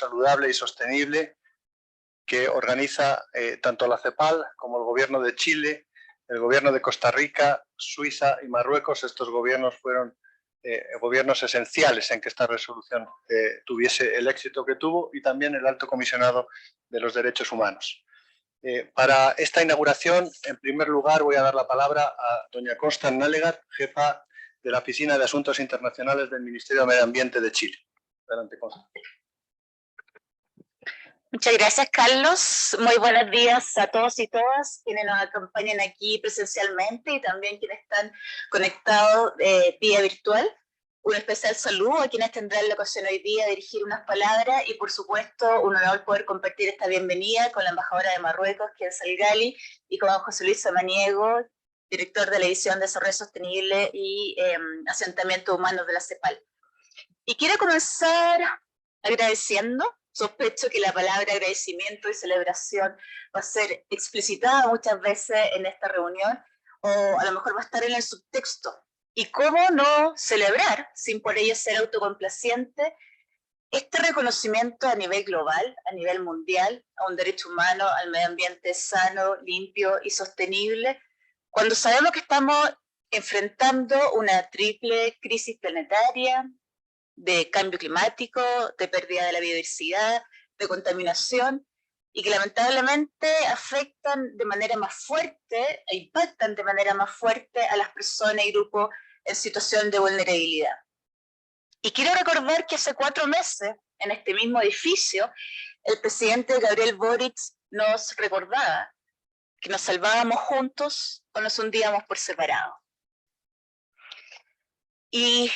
saludable y sostenible que organiza tanto la CEPAL como el Gobierno de Chile, el Gobierno de Costa Rica, Suiza y Marruecos. Estos gobiernos fueron gobiernos esenciales en que esta resolución tuviese el éxito que tuvo, y también el Alto Comisionado de los Derechos Humanos. Para esta inauguración, en primer lugar, voy a dar la palabra a doña Constance Nalegat, jefa de la Oficina de Asuntos Internacionales del Ministerio de Medio Ambiente de Chile. Adelante, Constance. Muchas gracias, Carlos. Muy buenos días a todos y todas quienes nos acompañan aquí presencialmente y también quienes están conectados vía virtual. Un especial saludo a quienes tendrán la ocasión hoy día de dirigir unas palabras y, por supuesto, un honor poder compartir esta bienvenida con la embajadora de Marruecos, Ken Salgali, y con José Luis Samaniego, director de la División de Desarrollo Sostenible y Asentamientos Humanos de la CEPAL. Y quiero comenzar agradeciendo. Sospecho que la palabra agradecimiento y celebración va a ser explicitada muchas veces en esta reunión, o a lo mejor va a estar en el subtexto. Y cómo no celebrar, sin por ello ser autocomplaciente, este reconocimiento a nivel global, a nivel mundial, a un derecho humano, al medio ambiente sano, limpio y sostenible, cuando sabemos que estamos enfrentando una triple crisis planetaria, de cambio climático, de pérdida de la biodiversidad, de contaminación, y que lamentablemente afectan de manera más fuerte, e impactan de manera más fuerte a las personas y grupos en situación de vulnerabilidad. Y quiero recordar que hace 4 meses, en este mismo edificio, el presidente Gabriel Boric nos recordaba que nos salvábamos juntos o nos hundíamos por separado. Y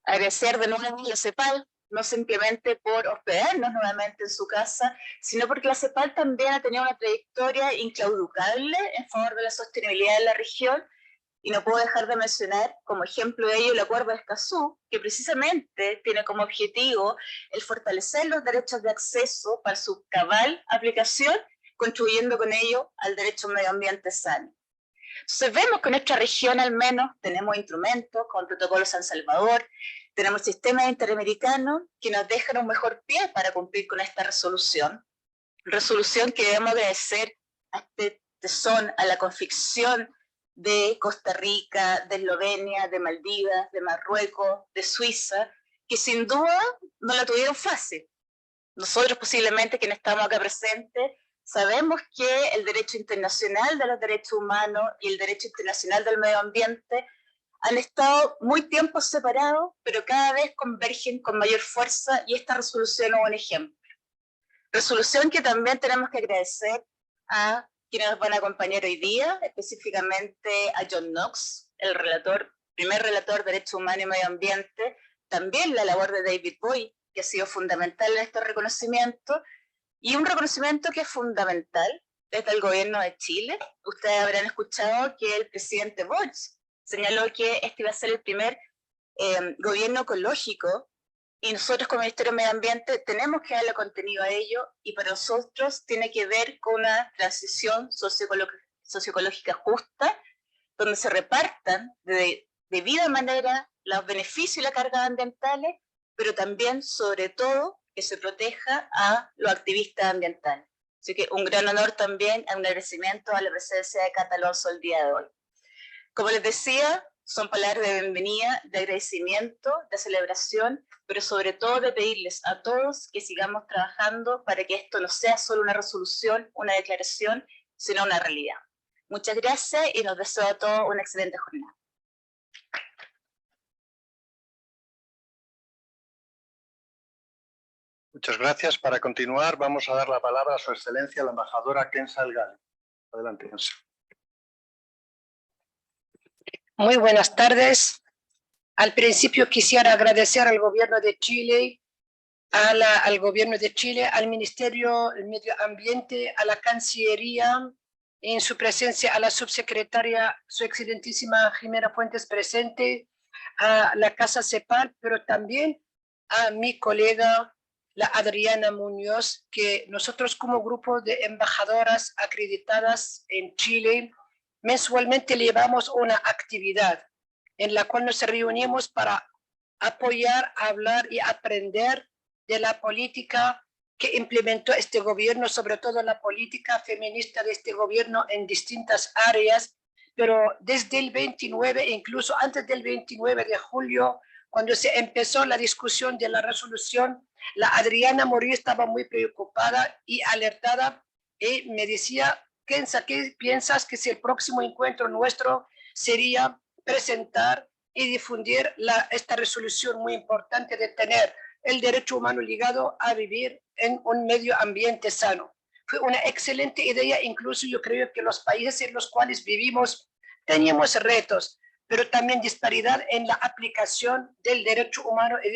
agradecer de nuevo a la CEPAL, no simplemente por hospedarnos nuevamente en su casa, sino porque la CEPAL también ha tenido una trayectoria inclauducable en favor de la sostenibilidad de la región, y no puedo dejar de mencionar como ejemplo de ello el Acuerdo de Escazú, que precisamente tiene como objetivo el fortalecer los derechos de acceso para su cabal aplicación, contribuyendo con ello al derecho a un medio ambiente sano. Entonces vemos que en nuestra región al menos tenemos instrumentos como el Protocolo San Salvador, tenemos sistemas interamericanos que nos dejan un mejor pie para cumplir con esta resolución que debemos agradecer a este tesón, a la convicción de Costa Rica, de Eslovenia, de Maldivas, de Marruecos, de Suiza, que sin duda no la tuvieron fácil. Nosotros posiblemente quienes estamos acá presentes sabemos que el derecho internacional de los derechos humanos y el derecho internacional del medio ambiente han estado muy tiempo separados, pero cada vez convergen con mayor fuerza, y esta resolución es un ejemplo. Resolución que también tenemos que agradecer a quienes nos van a acompañar hoy día, específicamente a John Knox, el primer relator de Derechos Humanos y Medio Ambiente, también la labor de David Boyd, que ha sido fundamental en este reconocimiento, y un reconocimiento que es fundamental desde el gobierno de Chile. Ustedes habrán escuchado que el presidente Boric señaló que este iba a ser el primer gobierno ecológico, y nosotros como Ministerio de Medio Ambiente tenemos que darle contenido a ello, y para nosotros tiene que ver con una transición socioecológica justa, donde se repartan de debida manera los beneficios y las cargas ambientales, pero también, sobre todo, que se proteja a los activistas ambientales. Así que un gran honor también, un agradecimiento a la presencia de Cata Alonso el día de hoy. Como les decía, son palabras de bienvenida, de agradecimiento, de celebración, pero sobre todo de pedirles a todos que sigamos trabajando para que esto no sea solo una resolución, una declaración, sino una realidad. Muchas gracias y nos deseo a todos una excelente jornada. Muchas gracias. Para continuar, vamos a dar la palabra a su excelencia, la embajadora Ken Salgali. Adelante, Ken. Muy buenas tardes. Al principio quisiera agradecer al gobierno de Chile, al gobierno de Chile, al Ministerio del Medio Ambiente, a la Cancillería, en su presencia a la subsecretaria, su excelentísima Jimena Fuentes presente, a la Casa CEPAL, pero también a mi colega, la Adriana Muñoz, que nosotros como grupo de embajadoras acreditadas en Chile, mensualmente llevamos una actividad en la cual nos reunimos para apoyar, hablar y aprender de la política que implementó este gobierno, sobre todo la política feminista de este gobierno en distintas áreas, pero desde el 29, incluso antes del 29 de julio, cuando se empezó la discusión de la resolución, la Adriana Morí estaba muy preocupada y alertada y me decía, ¿qué piensas que si el próximo encuentro nuestro sería presentar y difundir esta resolución muy importante de tener el derecho humano ligado a vivir en un medio ambiente sano? Fue una excelente idea, incluso yo creo que los países en los cuales vivimos teníamos retos, pero también disparidad en la aplicación del derecho humano y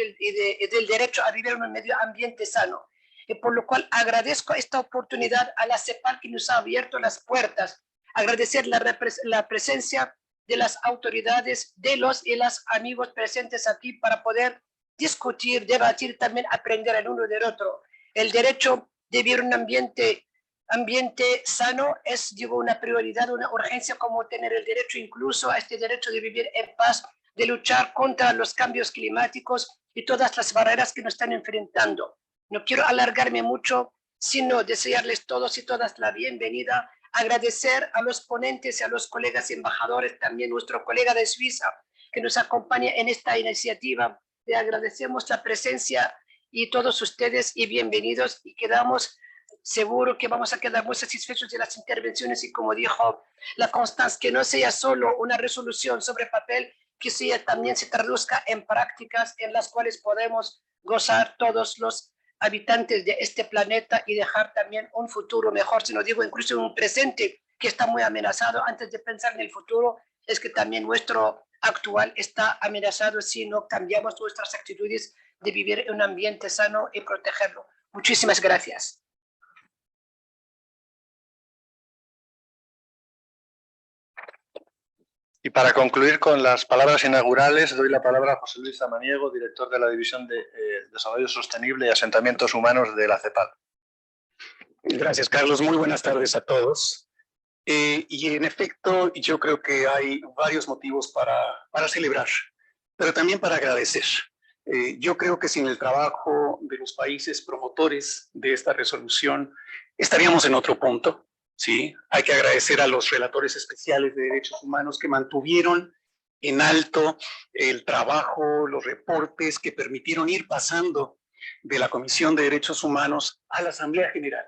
del derecho a vivir en un medio ambiente sano. Y por lo cual agradezco esta oportunidad a la CEPAL que nos ha abierto las puertas, agradecer la presencia de las autoridades, de los y las amigos presentes aquí para poder discutir, debatir, también aprender el uno del otro. El derecho de vivir en un ambiente sano es, digo, una prioridad, una urgencia, como tener el derecho incluso a este derecho de vivir en paz, de luchar contra los cambios climáticos y todas las barreras que nos están enfrentando. No quiero alargarme mucho, sino desearles todos y todas la bienvenida, agradecer a los ponentes y a los colegas embajadores, también nuestro colega de Suiza que nos acompaña en esta iniciativa. Le agradecemos la presencia y todos ustedes y bienvenidos, y quedamos seguro que vamos a quedar muy satisfechos de las intervenciones y, como dijo la Constance, que no sea solo una resolución sobre papel, que sea, también se traduzca en prácticas en las cuales podemos gozar todos los habitantes de este planeta y dejar también un futuro mejor, si no digo incluso un presente que está muy amenazado. Antes de pensar en el futuro, es que también nuestro actual está amenazado si no cambiamos nuestras actitudes de vivir en un ambiente sano y protegerlo. Muchísimas gracias. Y para concluir con las palabras inaugurales, doy la palabra a José Luis Samaniego, director de la División de Desarrollo Sostenible y Asentamientos Humanos de la CEPAL. Gracias, Carlos. Muy buenas tardes a todos. Y en efecto, yo creo que hay varios motivos para celebrar, pero también para agradecer. Yo creo que sin el trabajo de los países promotores de esta resolución estaríamos en otro punto. Sí, hay que agradecer a los relatores especiales de derechos humanos que mantuvieron en alto el trabajo, los reportes que permitieron ir pasando de la Comisión de Derechos Humanos a la Asamblea General,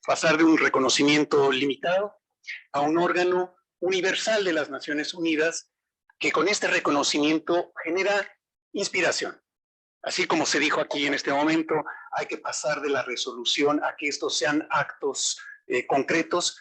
pasar de un reconocimiento limitado a un órgano universal de las Naciones Unidas que con este reconocimiento genera inspiración. Así como se dijo aquí en este momento, hay que pasar de la resolución a que estos sean actos concretos.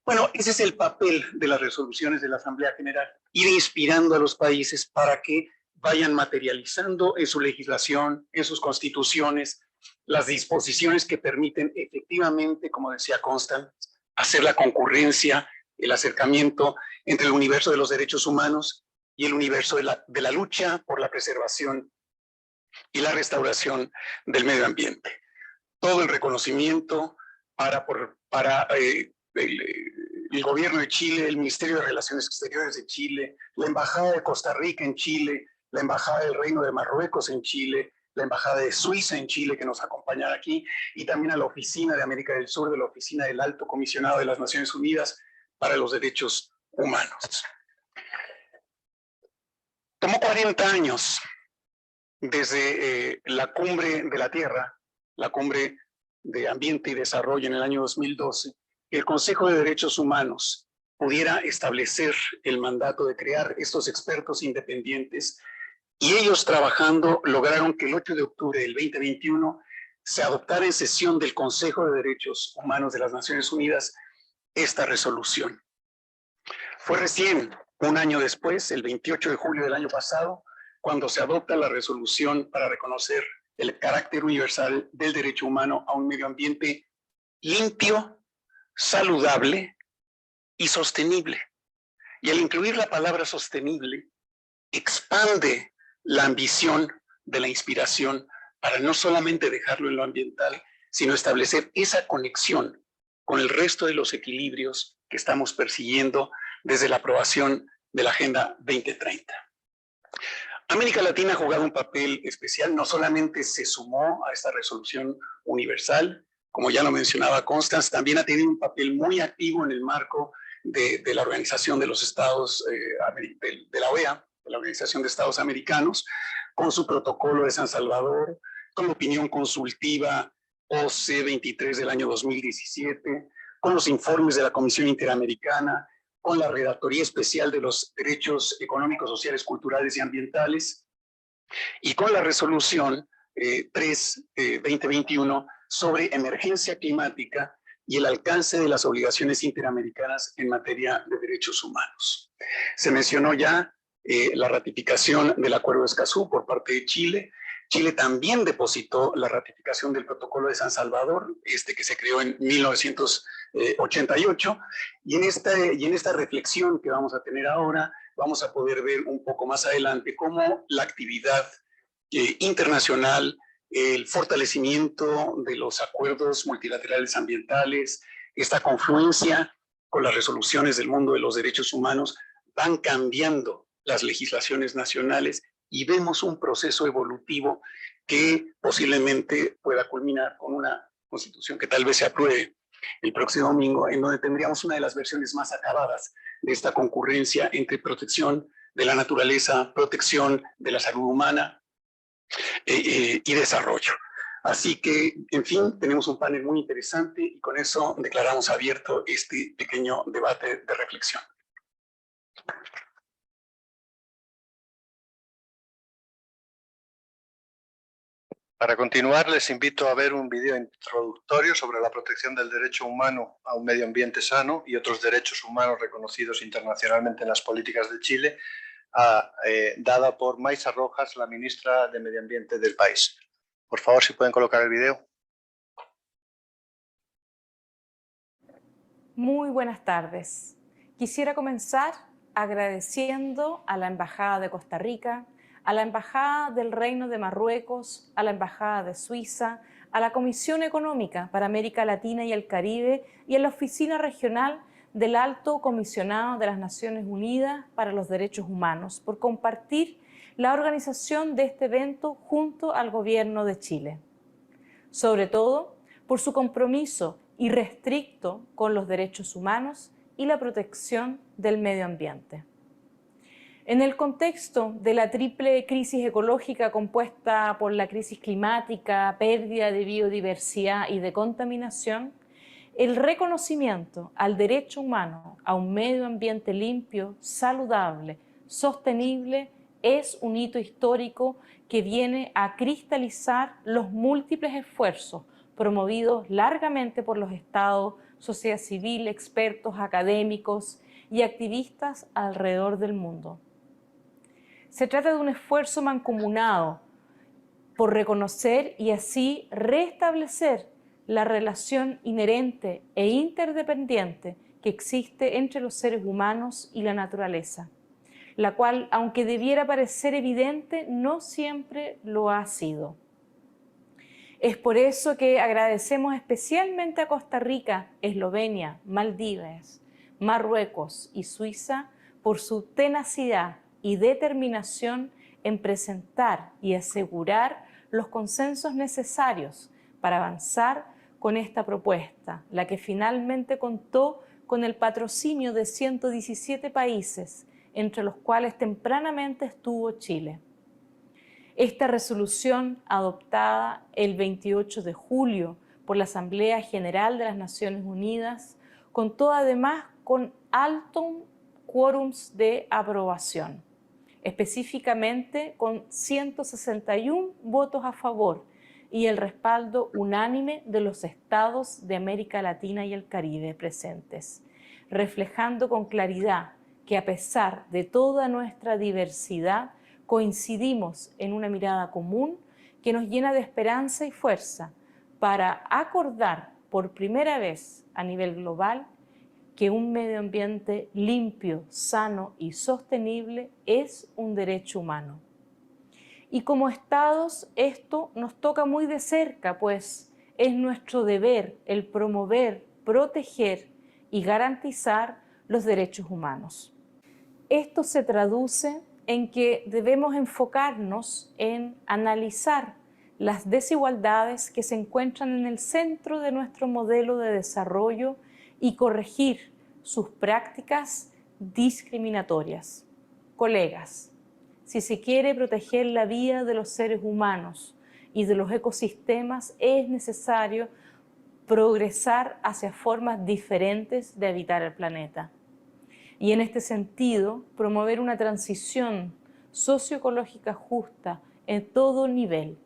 Bueno, ese es el papel de las resoluciones de la Asamblea General, ir inspirando a los países para que vayan materializando en su legislación, en sus constituciones, las disposiciones que permiten efectivamente, como decía Constance, hacer la concurrencia, el acercamiento entre el universo de los derechos humanos y el universo de la lucha por la preservación y la restauración del medio ambiente. Todo el reconocimiento para el gobierno de Chile, el Ministerio de Relaciones Exteriores de Chile, la Embajada de Costa Rica en Chile, la Embajada del Reino de Marruecos en Chile, la Embajada de Suiza en Chile que nos acompaña aquí, y también a la Oficina de América del Sur de la Oficina del Alto Comisionado de las Naciones Unidas para los Derechos Humanos. Tomó 40 años desde la Cumbre de la Tierra, la Cumbre de Ambiente y Desarrollo en el año 2012, que el Consejo de Derechos Humanos pudiera establecer el mandato de crear estos expertos independientes, y ellos trabajando lograron que el 8 de octubre del 2021 se adoptara en sesión del Consejo de Derechos Humanos de las Naciones Unidas esta resolución. Fue recién un año después, el 28 de julio del año pasado, cuando se adopta la resolución para reconocer el carácter universal del derecho humano a un medio ambiente limpio, saludable y sostenible. Y al incluir la palabra sostenible, expande la ambición de la inspiración para no solamente dejarlo en lo ambiental, sino establecer esa conexión con el resto de los equilibrios que estamos persiguiendo desde la aprobación de la Agenda 2030. América Latina ha jugado un papel especial, no solamente se sumó a esta resolución universal, como ya lo mencionaba Constance, también ha tenido un papel muy activo en el marco de la Organización de los Estados, de la OEA, de la Organización de Estados Americanos, con su protocolo de San Salvador, con la opinión consultiva OC 23 del año 2017, con los informes de la Comisión Interamericana, con la Redactoría Especial de los Derechos Económicos, Sociales, Culturales y Ambientales, y con la resolución 3-2021 sobre emergencia climática y el alcance de las obligaciones interamericanas en materia de derechos humanos. Se mencionó ya la ratificación del Acuerdo de Escazú por parte de Chile. Chile también depositó la ratificación del Protocolo de San Salvador, que se creó en 1988, y en esta reflexión que vamos a tener ahora, vamos a poder ver un poco más adelante cómo la actividad internacional, el fortalecimiento de los acuerdos multilaterales ambientales, esta confluencia con las resoluciones del mundo de los derechos humanos van cambiando las legislaciones nacionales y vemos un proceso evolutivo que posiblemente pueda culminar con una constitución que tal vez se apruebe el próximo domingo, en donde tendríamos una de las versiones más acabadas de esta concurrencia entre protección de la naturaleza, protección de la salud humana y desarrollo. Así que, en fin, tenemos un panel muy interesante y con eso declaramos abierto este pequeño debate de reflexión. Para continuar, les invito a ver un video introductorio sobre la protección del derecho humano a un medio ambiente sano y otros derechos humanos reconocidos internacionalmente en las políticas de Chile, dada por Maisa Rojas, la ministra de Medio Ambiente del país. Por favor, si pueden colocar el video. Muy buenas tardes. Quisiera comenzar agradeciendo a la Embajada de Costa Rica, a la Embajada del Reino de Marruecos, a la Embajada de Suiza, a la Comisión Económica para América Latina y el Caribe y a la Oficina Regional del Alto Comisionado de las Naciones Unidas para los Derechos Humanos por compartir la organización de este evento junto al Gobierno de Chile. Sobre todo, por su compromiso irrestricto con los derechos humanos y la protección del medio ambiente. En el contexto de la triple crisis ecológica compuesta por la crisis climática, pérdida de biodiversidad y de contaminación, el reconocimiento al derecho humano a un medio ambiente limpio, saludable, sostenible, es un hito histórico que viene a cristalizar los múltiples esfuerzos promovidos largamente por los estados, sociedad civil, expertos, académicos y activistas alrededor del mundo. Se trata de un esfuerzo mancomunado por reconocer y así restablecer la relación inherente e interdependiente que existe entre los seres humanos y la naturaleza, la cual, aunque debiera parecer evidente, no siempre lo ha sido. Es por eso que agradecemos especialmente a Costa Rica, Eslovenia, Maldivas, Marruecos y Suiza por su tenacidad y determinación en presentar y asegurar los consensos necesarios para avanzar con esta propuesta, la que finalmente contó con el patrocinio de 117 países, entre los cuales tempranamente estuvo Chile. Esta resolución, adoptada el 28 de julio por la Asamblea General de las Naciones Unidas, contó además con alto quórums de aprobación, específicamente con 161 votos a favor y el respaldo unánime de los estados de América Latina y el Caribe presentes, reflejando con claridad que a pesar de toda nuestra diversidad, coincidimos en una mirada común que nos llena de esperanza y fuerza para acordar por primera vez a nivel global que un medio ambiente limpio, sano y sostenible es un derecho humano. Y como estados esto nos toca muy de cerca, pues es nuestro deber el promover, proteger y garantizar los derechos humanos. Esto se traduce en que debemos enfocarnos en analizar las desigualdades que se encuentran en el centro de nuestro modelo de desarrollo y corregir sus prácticas discriminatorias. Colegas, si se quiere proteger la vida de los seres humanos y de los ecosistemas, es necesario progresar hacia formas diferentes de habitar el planeta. Y en este sentido, promover una transición socioecológica justa en todo nivel.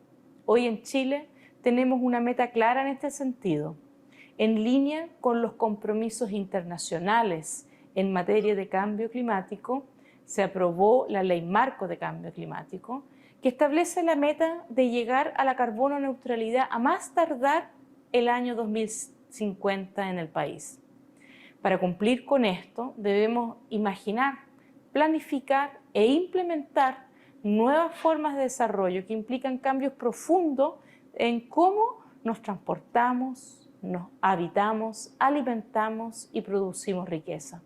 Hoy en Chile tenemos una meta clara en este sentido, en línea con los compromisos internacionales en materia de cambio climático. Se aprobó la Ley Marco de Cambio Climático, que establece la meta de llegar a la carbono neutralidad a más tardar el año 2050 en el país. Para cumplir con esto, debemos imaginar, planificar e implementar nuevas formas de desarrollo que implican cambios profundos en cómo nos transportamos, nos habitamos, alimentamos y producimos riqueza.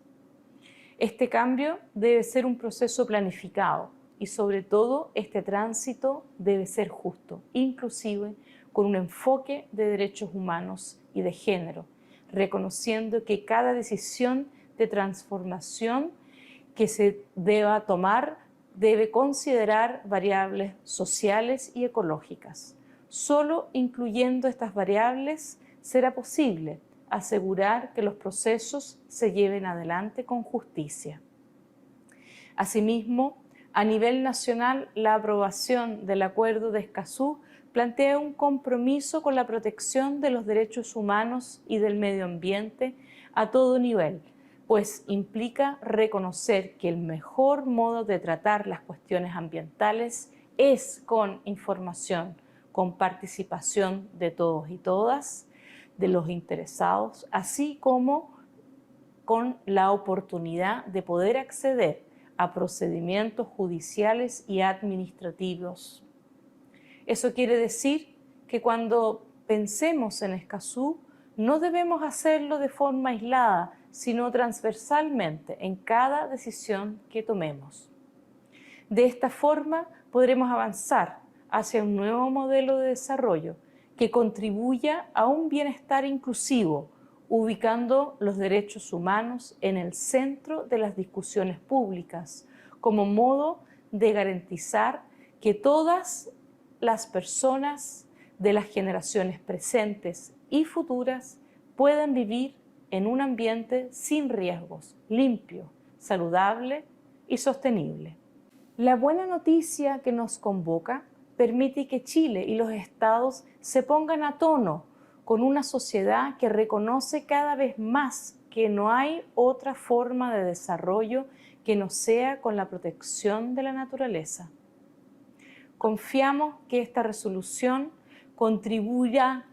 Este cambio debe ser un proceso planificado y sobre todo este tránsito debe ser justo, inclusive con un enfoque de derechos humanos y de género, reconociendo que cada decisión de transformación que se deba tomar debe considerar variables sociales y ecológicas. Solo incluyendo estas variables será posible asegurar que los procesos se lleven adelante con justicia. Asimismo, a nivel nacional, la aprobación del Acuerdo de Escazú plantea un compromiso con la protección de los derechos humanos y del medio ambiente a todo nivel, pues implica reconocer que el mejor modo de tratar las cuestiones ambientales es con información, con participación de todos y todas, de los interesados, así como con la oportunidad de poder acceder a procedimientos judiciales y administrativos. Eso quiere decir que cuando pensemos en Escazú, no debemos hacerlo de forma aislada, sino transversalmente en cada decisión que tomemos. De esta forma podremos avanzar hacia un nuevo modelo de desarrollo que contribuya a un bienestar inclusivo, ubicando los derechos humanos en el centro de las discusiones públicas, como modo de garantizar que todas las personas de las generaciones presentes y futuras puedan vivir en un ambiente sin riesgos, limpio, saludable y sostenible. La buena noticia que nos convoca permite que Chile y los estados se pongan a tono con una sociedad que reconoce cada vez más que no hay otra forma de desarrollo que no sea con la protección de la naturaleza. Confiamos que esta resolución contribuirá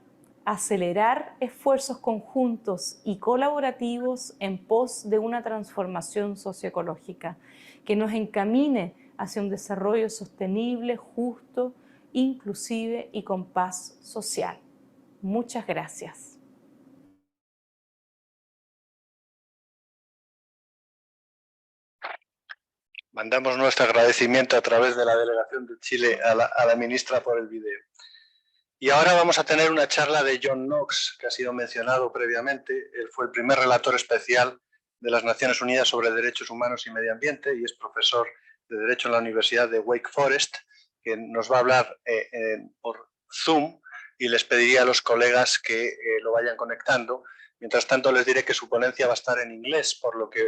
a acelerar esfuerzos conjuntos y colaborativos en pos de una transformación socioecológica que nos encamine hacia un desarrollo sostenible, justo, inclusive y con paz social. Muchas gracias. Mandamos nuestro agradecimiento a través de la Delegación de Chile a la ministra por el video. Y ahora vamos a tener una charla de John Knox, que ha sido mencionado previamente. Él fue el primer relator especial de las Naciones Unidas sobre Derechos Humanos y Medio Ambiente y es profesor de Derecho en la Universidad de Wake Forest, que nos va a hablar por Zoom, y les pediría a los colegas que lo vayan conectando. Mientras tanto, les diré que su ponencia va a estar en inglés, por lo que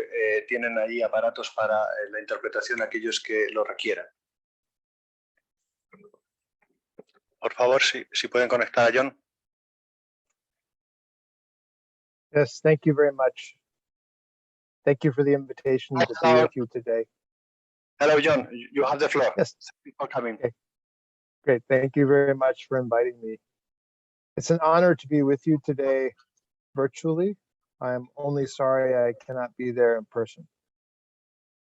tienen ahí aparatos para la interpretación a aquellos que lo requieran. Por favor, si pueden conectar a John. Yes, thank you very much. Thank you for the invitation to be with you today. Hello, John. You have the floor. Yes. People coming. Okay. Great. Thank you very much for inviting me. It's an honor to be with you today virtually. I'm only sorry I cannot be there in person.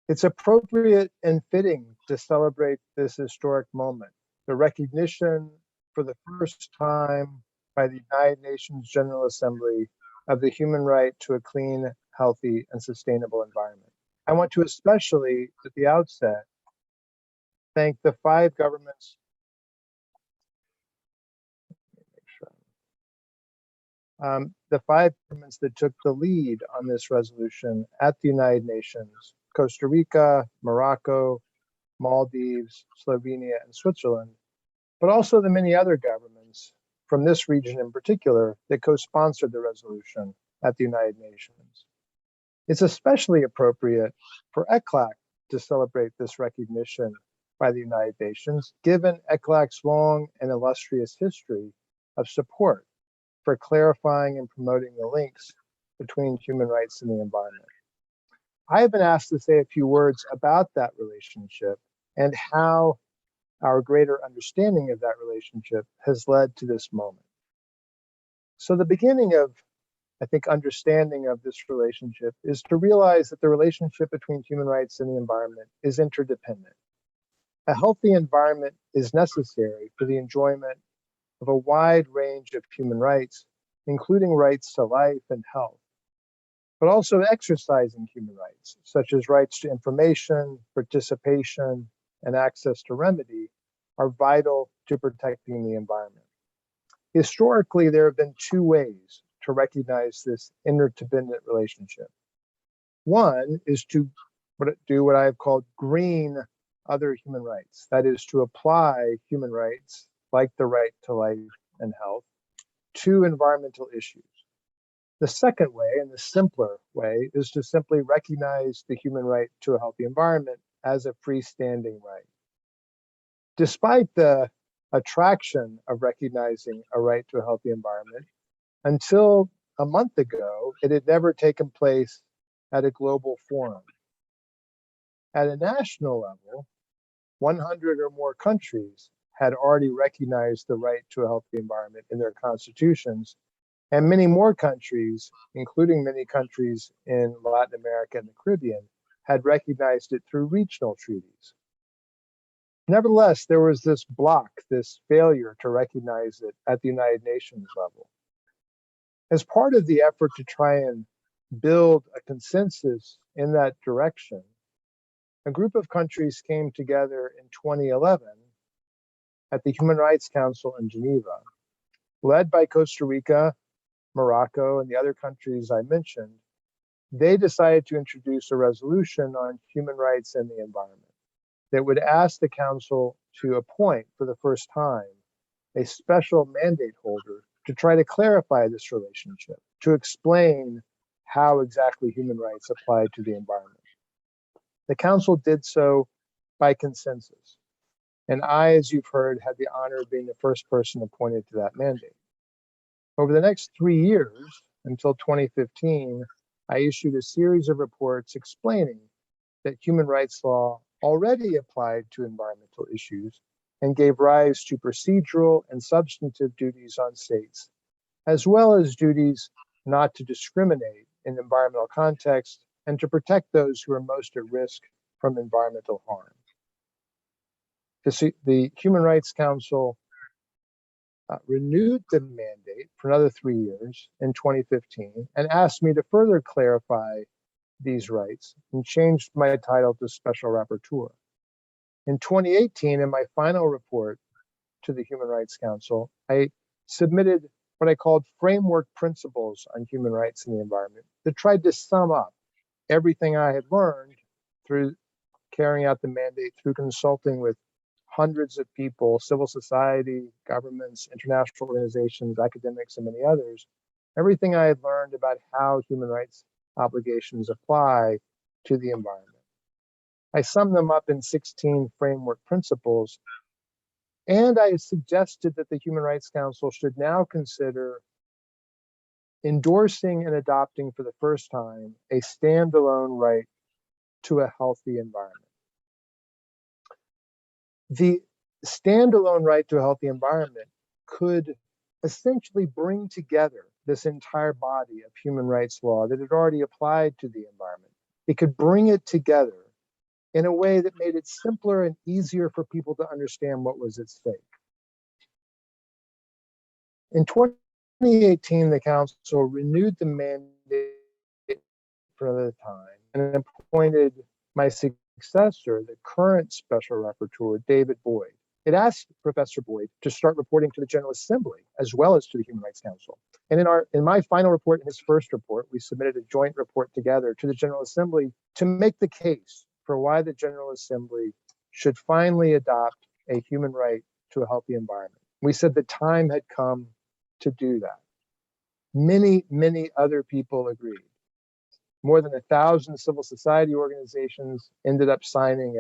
It's appropriate and fitting to celebrate this historic moment, the recognition for the first time by the United Nations General Assembly of the human right to a clean, healthy, and sustainable environment. I want to especially, at the outset, thank the five governments. The five governments that took the lead on this resolution at the United Nations: Costa Rica, Morocco, Maldives, Slovenia, and Switzerland, but also the many other governments from this region in particular that co-sponsored the resolution at the United Nations. It's especially appropriate for ECLAC to celebrate this recognition by the United Nations, given ECLAC's long and illustrious history of support for clarifying and promoting the links between human rights and the environment. I have been asked to say a few words about that relationship and how our greater understanding of that relationship has led to this moment. So the beginning of, I think, understanding of this relationship is to realize that the relationship between human rights and the environment is interdependent. A healthy environment is necessary for the enjoyment of a wide range of human rights, including rights to life and health, but also exercising human rights, such as rights to information, participation, and access to remedy, are vital to protecting the environment. Historically, there have been two ways to recognize this interdependent relationship. One is to do what I have called green other human rights, that is, to apply human rights like the right to life and health to environmental issues. The second way, and the simpler way, is to simply recognize the human right to a healthy environment as a freestanding right. Despite the attraction of recognizing a right to a healthy environment, until a month ago, it had never taken place at a global forum. At a national level, 100 or more countries had already recognized the right to a healthy environment in their constitutions, and many more countries, including many countries in Latin America and the Caribbean, had recognized it through regional treaties. Nevertheless, there was this block, this failure to recognize it at the United Nations level. As part of the effort to try and build a consensus in that direction, a group of countries came together in 2011 at the Human Rights Council in Geneva, led by Costa Rica, Morocco, and the other countries I mentioned. They decided to introduce a resolution on human rights and the environment that would ask the Council to appoint, for the first time, a special mandate holder to try to clarify this relationship, to explain how exactly human rights apply to the environment. The Council did so by consensus, and I, as you've heard, had the honor of being the first person appointed to that mandate. Over the next 3 years, until 2015, I issued a series of reports explaining that human rights law already applied to environmental issues and gave rise to procedural and substantive duties on states, as well as duties not to discriminate in environmental context and to protect those who are most at risk from environmental harm. The Human Rights Council renewed the mandate for another 3 years in 2015 and asked me to further clarify these rights and changed my title to Special Rapporteur. In 2018, in my final report to the Human Rights Council, I submitted what I called framework principles on human rights and the environment that tried to sum up everything I had learned through carrying out the mandate, through consulting with hundreds of people, civil society, governments, international organizations, academics, and many others, everything I had learned about how human rights obligations apply to the environment. I summed them up in 16 framework principles, and I suggested that the Human Rights Council should now consider endorsing and adopting for the first time a standalone right to a healthy environment. The standalone right to a healthy environment could essentially bring together this entire body of human rights law that had already applied to the environment. It could bring it together in a way that made it simpler and easier for people to understand what was at stake. In 2018, the Council renewed the mandate for another time and appointed my successor successor, the current Special Rapporteur, David Boyd. It asked Professor Boyd to start reporting to the General Assembly as well as to the Human Rights Council. And in my final report, in his first report, we submitted a joint report together to the General Assembly to make the case for why the General Assembly should finally adopt a human right to a healthy environment. We said the time had come to do that. Many, many other people agreed. More than 1,000 civil society organizations ended up signing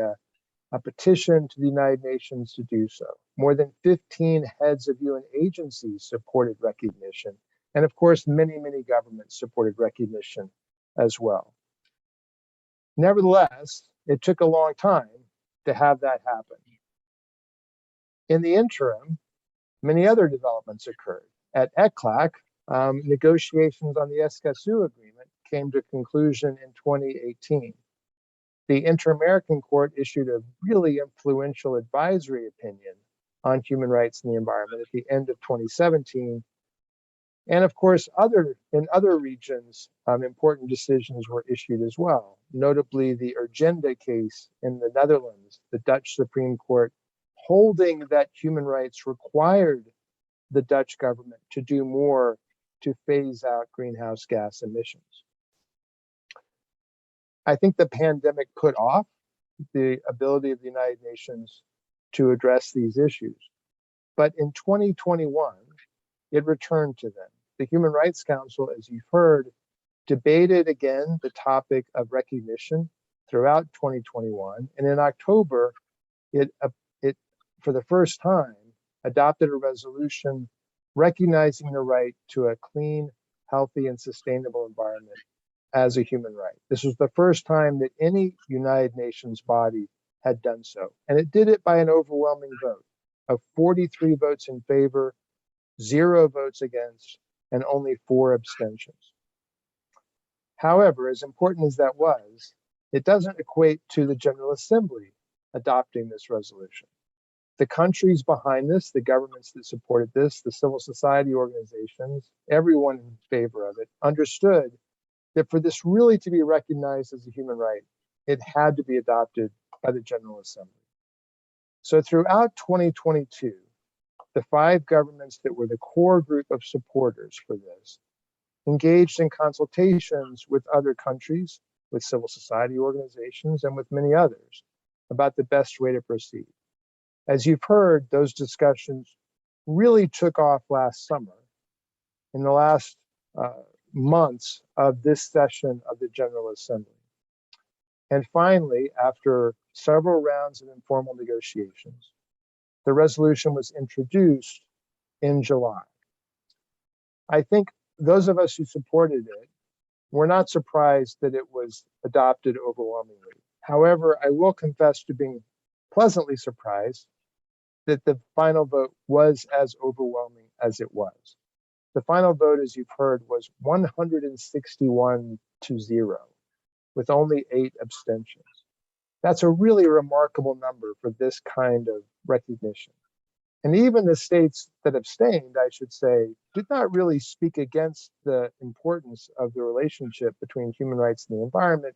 a petition to the United Nations to do so. More than 15 heads of UN agencies supported recognition. And of course, many, many governments supported recognition as well. Nevertheless, it took a long time to have that happen. In the interim, many other developments occurred. At ECLAC, negotiations on the Escazú Agreement came to conclusion in 2018. The Inter-American Court issued a really influential advisory opinion on human rights and the environment at the end of 2017. And of course, in other regions, important decisions were issued as well, notably the Urgenda case in the Netherlands, the Dutch Supreme Court holding that human rights required the Dutch government to do more to phase out greenhouse gas emissions. I think the pandemic put off the ability of the United Nations to address these issues. But in 2021, it returned to them. The Human Rights Council, as you've heard, debated again the topic of recognition throughout 2021. And in October, it for the first time, adopted a resolution recognizing the right to a clean, healthy, and sustainable environment as a human right. This was the first time that any United Nations body had done so. And it did it by an overwhelming vote of 43 votes in favor, 0 votes against, and only 4 abstentions. However, as important as that was, it doesn't equate to the General Assembly adopting this resolution. The countries behind this, the governments that supported this, the civil society organizations, everyone in favor of it, understood that for this really to be recognized as a human right, it had to be adopted by the General Assembly. So throughout 2022, the 5 governments that were the core group of supporters for this engaged in consultations with other countries, with civil society organizations, and with many others about the best way to proceed. As you've heard, those discussions really took off last summer. In the last months of this session of the General Assembly. And finally, after several rounds of informal negotiations, the resolution was introduced in July. I think those of us who supported it were not surprised that it was adopted overwhelmingly. However, I will confess to being pleasantly surprised that the final vote was as overwhelming as it was. The final vote, as you've heard, was 161 to 0, with only 8 abstentions. That's a really remarkable number for this kind of recognition. And even the states that abstained, I should say, did not really speak against the importance of the relationship between human rights and the environment.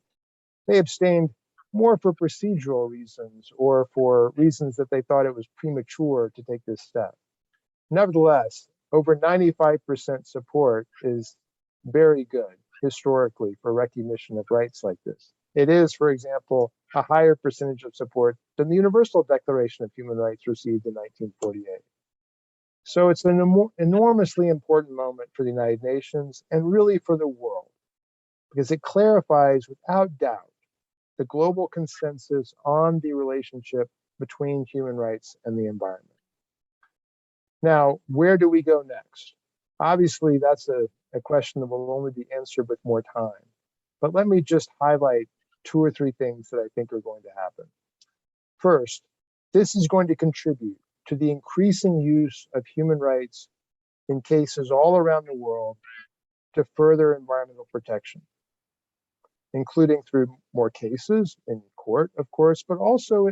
They abstained more for procedural reasons or for reasons that they thought it was premature to take this step. Nevertheless, over 95% support is very good historically for recognition of rights like this. It is, for example, a higher percentage of support than the Universal Declaration of Human Rights received in 1948. So it's an enormously important moment for the United Nations and really for the world, because it clarifies without doubt the global consensus on the relationship between human rights and the environment. Now, where do we go next? Obviously, that's a question that will only be answered with more time. But let me just highlight 2 or 3 things that I think are going to happen. First, this is going to contribute to the increasing use of human rights in cases all around the world to further environmental protection, including through more cases in court, of course, but also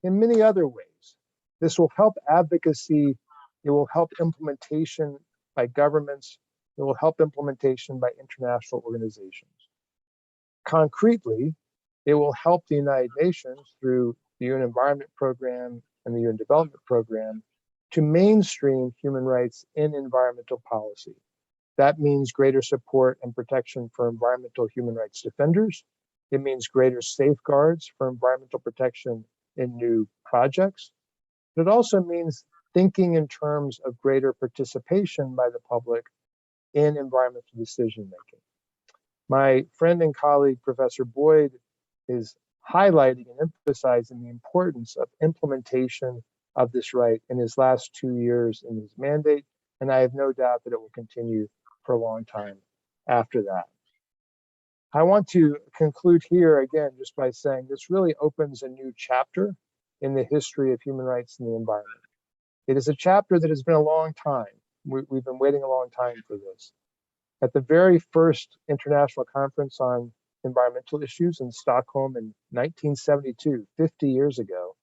in many other ways. This will help advocacy. It will help implementation by governments. It will help implementation by international organizations. Concretely, It will help the United Nations through the UN Environment Program and the UN Development Program to mainstream human rights in environmental policy. That means greater support and protection for environmental human rights defenders. It means greater safeguards for environmental protection in new projects. But it also means thinking in terms of greater participation by the public in environmental decision-making. My friend and colleague, Professor Boyd, is highlighting and emphasizing the importance of implementation of this right in his last 2 years in his mandate, and I have no doubt that it will continue for a long time after that. I want to conclude here again just by saying this really opens a new chapter in the history of human rights and the environment. It is a chapter that has been a long time. We've been waiting a long time for this. At the very first International Conference on Environmental Issues in Stockholm in 1972, 50 years ago,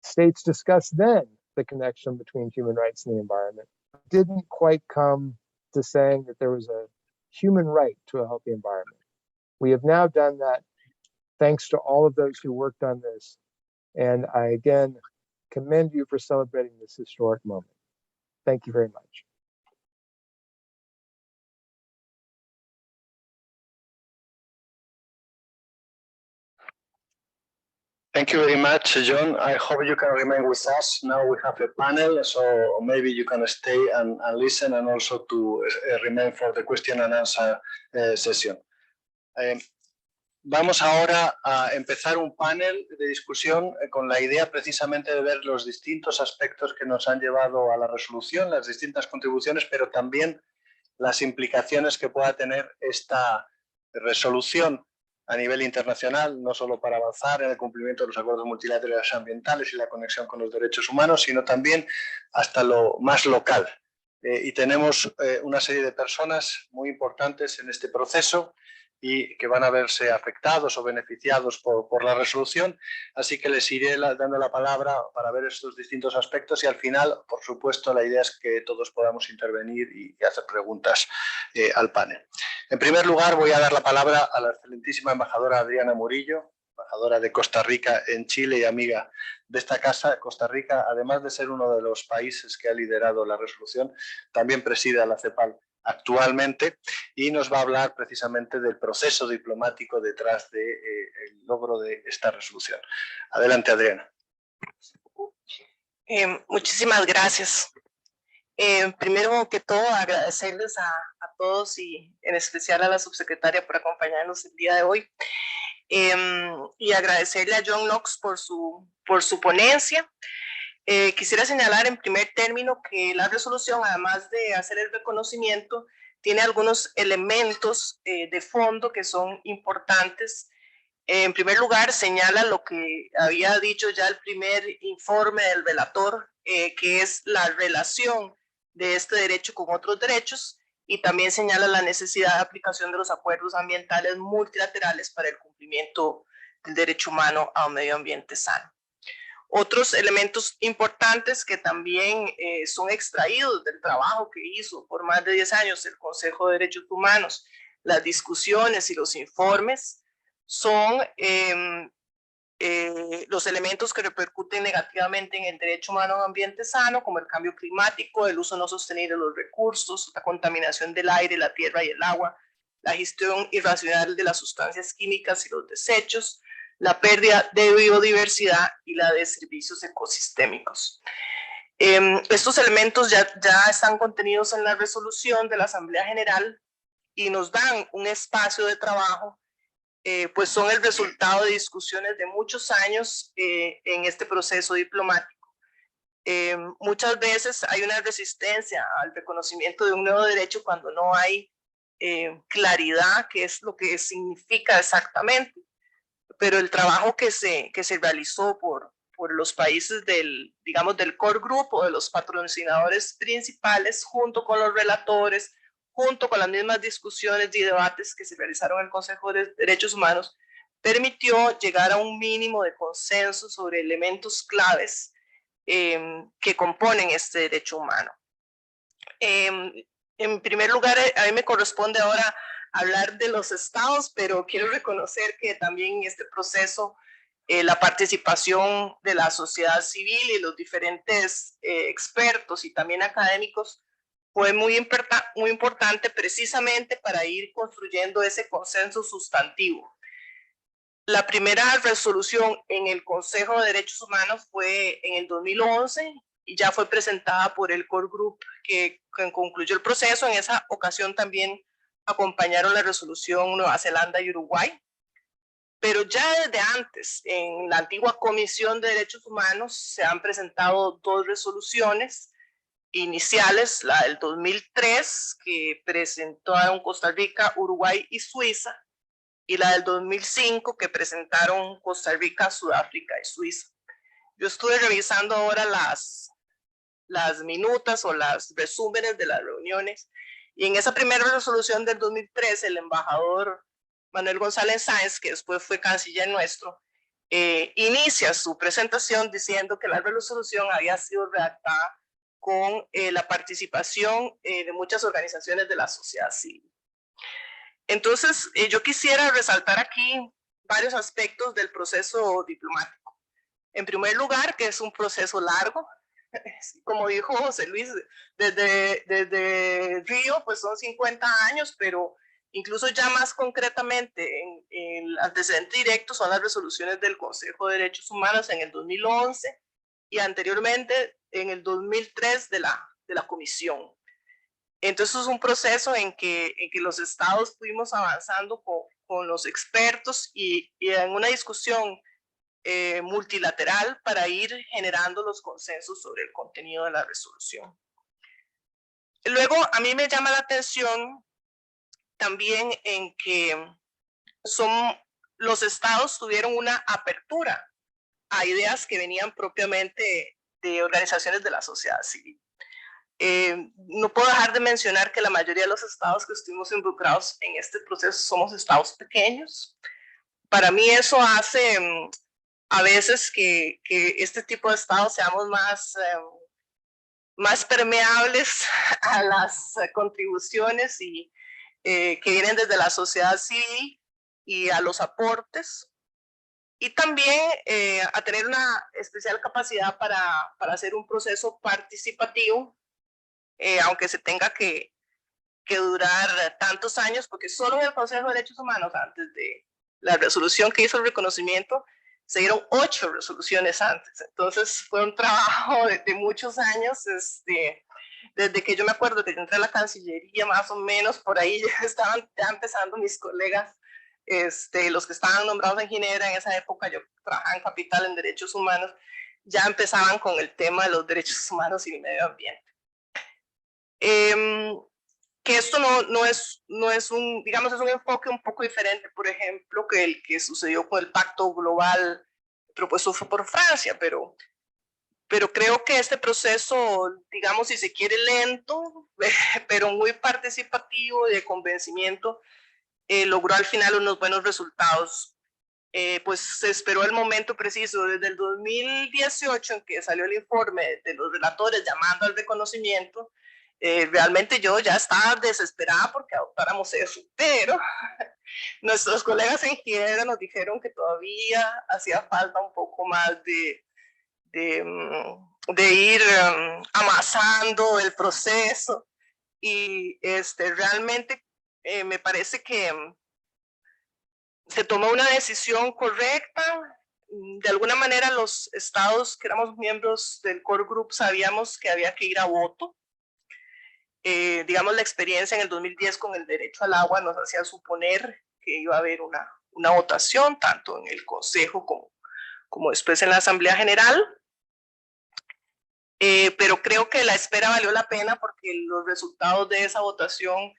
states discussed then the connection between human rights and the environment. Didn't quite come to saying that there was a human right to a healthy environment. We have now done that thanks to all of those who worked on this. And I again commend you for celebrating this historic moment. Thank you very much. Thank you very much, John. I hope you can remain with us. Now we have a panel, so maybe you can stay and listen, and also to remain for the question and answer session. Vamos ahora a empezar un panel de discusión con la idea precisamente de ver los distintos aspectos que nos han llevado a la resolución, las distintas contribuciones, pero también las implicaciones que pueda tener esta resolución a nivel internacional, no solo para avanzar en el cumplimiento de los acuerdos multilaterales ambientales y la conexión con los derechos humanos, sino también hasta lo más local. Y tenemos una serie de personas muy importantes en este proceso y que van a verse afectados o beneficiados por la resolución, así que les iré dando la palabra para ver estos distintos aspectos y al final, por supuesto, la idea es que todos podamos intervenir y hacer preguntas al panel. En primer lugar, voy a dar la palabra a la excelentísima embajadora Adriana Murillo, embajadora de Costa Rica en Chile y amiga de esta casa. Costa Rica, además de ser uno de los países que ha liderado la resolución, también preside a la CEPAL actualmente y nos va a hablar precisamente del proceso diplomático detrás del logro de esta resolución. Adelante, Adriana. Muchísimas gracias. Primero que todo, agradecerles a todos y en especial a la subsecretaria por acompañarnos el día de hoy. Y agradecerle a John Knox por su ponencia. Quisiera señalar en primer término que la resolución, además de hacer el reconocimiento, tiene algunos elementos de fondo que son importantes. En primer lugar, señala lo que había dicho ya el primer informe del relator, que es la relación de este derecho con otros derechos, y también señala la necesidad de aplicación de los acuerdos ambientales multilaterales para el cumplimiento del derecho humano a un medio ambiente sano. Otros elementos importantes que también son extraídos del trabajo que hizo por más de 10 años el Consejo de Derechos Humanos, las discusiones y los informes, son los elementos que repercuten negativamente en el derecho humano a un ambiente sano, como el cambio climático, el uso no sostenible de los recursos, la contaminación del aire, la tierra y el agua, la gestión irracional de las sustancias químicas y los desechos, la pérdida de biodiversidad y la de servicios ecosistémicos. Estos elementos ya están contenidos en la resolución de la Asamblea General y nos dan un espacio de trabajo, pues son el resultado de discusiones de muchos años en este proceso diplomático. Muchas veces hay una resistencia al reconocimiento de un nuevo derecho cuando no hay claridad qué es lo que significa exactamente. Pero el trabajo que se realizó por los países del core group o de los patrocinadores principales, junto con los relatores, junto con las mismas discusiones y debates que se realizaron en el Consejo de Derechos Humanos, permitió llegar a un mínimo de consenso sobre elementos claves que componen este derecho humano. En primer lugar, a mí me corresponde ahora hablar de los estados, pero quiero reconocer que también en este proceso la participación de la sociedad civil y los diferentes expertos y también académicos fue muy importante precisamente para ir construyendo ese consenso sustantivo. La primera resolución en el Consejo de Derechos Humanos fue en el 2011 y ya fue presentada por el Core Group que concluyó el proceso. En esa ocasión también acompañaron la resolución Nueva Zelanda y Uruguay. Pero ya desde antes, en la antigua Comisión de Derechos Humanos, se han presentado 2 resoluciones iniciales, la del 2003, que presentaron Costa Rica, Uruguay y Suiza, y la del 2005, que presentaron Costa Rica, Sudáfrica y Suiza. Yo estuve revisando ahora las minutas o las resúmenes de las reuniones, y en esa primera resolución del 2013, el embajador Manuel González Sáenz, que después fue canciller nuestro, inicia su presentación diciendo que la resolución había sido redactada con la participación de muchas organizaciones de la sociedad civil. Entonces, yo quisiera resaltar aquí varios aspectos del proceso diplomático. En primer lugar, que es un proceso largo. Como dijo José Luis, desde Río, pues son 50 años, pero incluso ya más concretamente en el antecedente directo son las resoluciones del Consejo de Derechos Humanos en el 2011 y anteriormente en el 2003 de la Comisión. Entonces es un proceso en que los estados fuimos avanzando con los expertos y en una discusión multilateral para ir generando los consensos sobre el contenido de la resolución. Luego, a mí me llama la atención también en que los estados tuvieron una apertura a ideas que venían propiamente de organizaciones de la sociedad civil. No puedo dejar de mencionar que la mayoría de los estados que estuvimos involucrados en este proceso somos estados pequeños. Para mí eso hace a veces que este tipo de estados seamos más permeables a las contribuciones y, que vienen desde la sociedad civil y a los aportes. Y también a tener una especial capacidad para hacer un proceso participativo, aunque se tenga que durar tantos años, porque solo en el Consejo de Derechos Humanos, antes de la resolución que hizo el reconocimiento, se dieron 8 resoluciones antes. Entonces fue un trabajo de muchos años, desde que yo me acuerdo que yo entré a la Cancillería, más o menos, por ahí ya estaban ya empezando mis colegas, los que estaban nombrados en Ginebra en esa época, yo trabajaba en Capital en Derechos Humanos, ya empezaban con el tema de los derechos humanos y el medio ambiente. Que esto no es un, digamos, es un enfoque un poco diferente, por ejemplo, que el que sucedió con el Pacto Global propuesto por Francia, pero creo que este proceso, digamos, si se quiere lento, pero muy participativo de convencimiento, logró al final unos buenos resultados. Pues se esperó el momento preciso desde el 2018 en que salió el informe de los relatores llamando al reconocimiento. Realmente yo ya estaba desesperada porque adoptáramos eso, pero nuestros colegas en Ginebra nos dijeron que todavía hacía falta un poco más de ir amasando el proceso y realmente me parece que se tomó una decisión correcta. De alguna manera los estados que éramos miembros del Core Group sabíamos que había que ir a voto. Digamos, la experiencia en el 2010 con el derecho al agua nos hacía suponer que iba a haber una votación, tanto en el Consejo como después en la Asamblea General. Pero creo que la espera valió la pena porque los resultados de esa votación,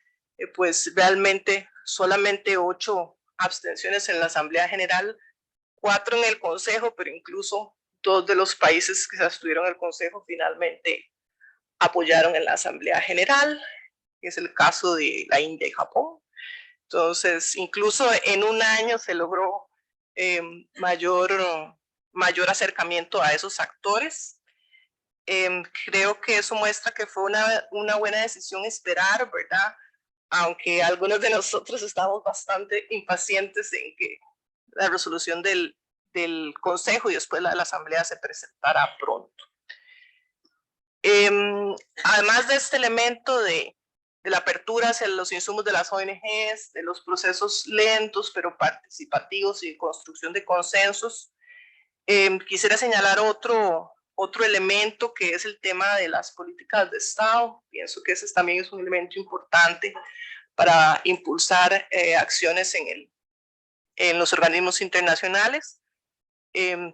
pues realmente solamente 8 abstenciones en la Asamblea General, 4 en el Consejo, pero incluso 2 de los países que se abstuvieron en el Consejo finalmente apoyaron en la Asamblea General, que es el caso de la India y Japón. Entonces, incluso en un año se logró mayor acercamiento a esos actores. Creo que eso muestra que fue una buena decisión esperar, ¿verdad? aunque algunos de nosotros estamos bastante impacientes en que la resolución del Consejo y después la de la Asamblea se presentará pronto. Además de este elemento de la apertura hacia los insumos de las ONGs, de los procesos lentos pero participativos y de construcción de consensos, quisiera señalar otro elemento que es el tema de las políticas de Estado. Pienso que ese también es un elemento importante para impulsar acciones en los organismos internacionales,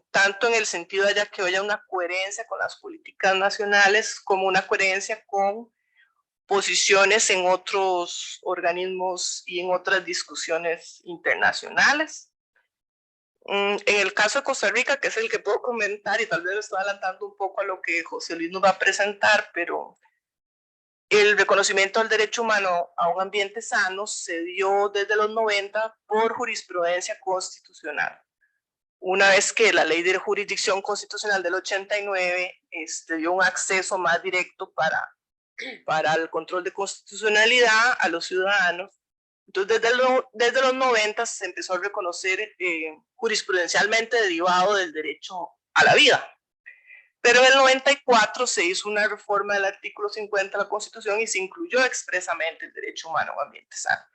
tanto en el sentido de que haya una coherencia con las políticas nacionales como una coherencia con posiciones en otros organismos y en otras discusiones internacionales. En el caso de Costa Rica, que es el que puedo comentar, y tal vez estoy adelantando un poco a lo que José Luis nos va a presentar, pero el reconocimiento del derecho humano a un ambiente sano se dio desde los 90 por jurisprudencia constitucional. Una vez que la ley de jurisdicción constitucional del 89 dio un acceso más directo para el control de constitucionalidad a los ciudadanos. Entonces, desde los 90 se empezó a reconocer jurisprudencialmente derivado del derecho a la vida. Pero en el 94 se hizo una reforma del artículo 50 de la Constitución y se incluyó expresamente el derecho humano a un ambiente sano.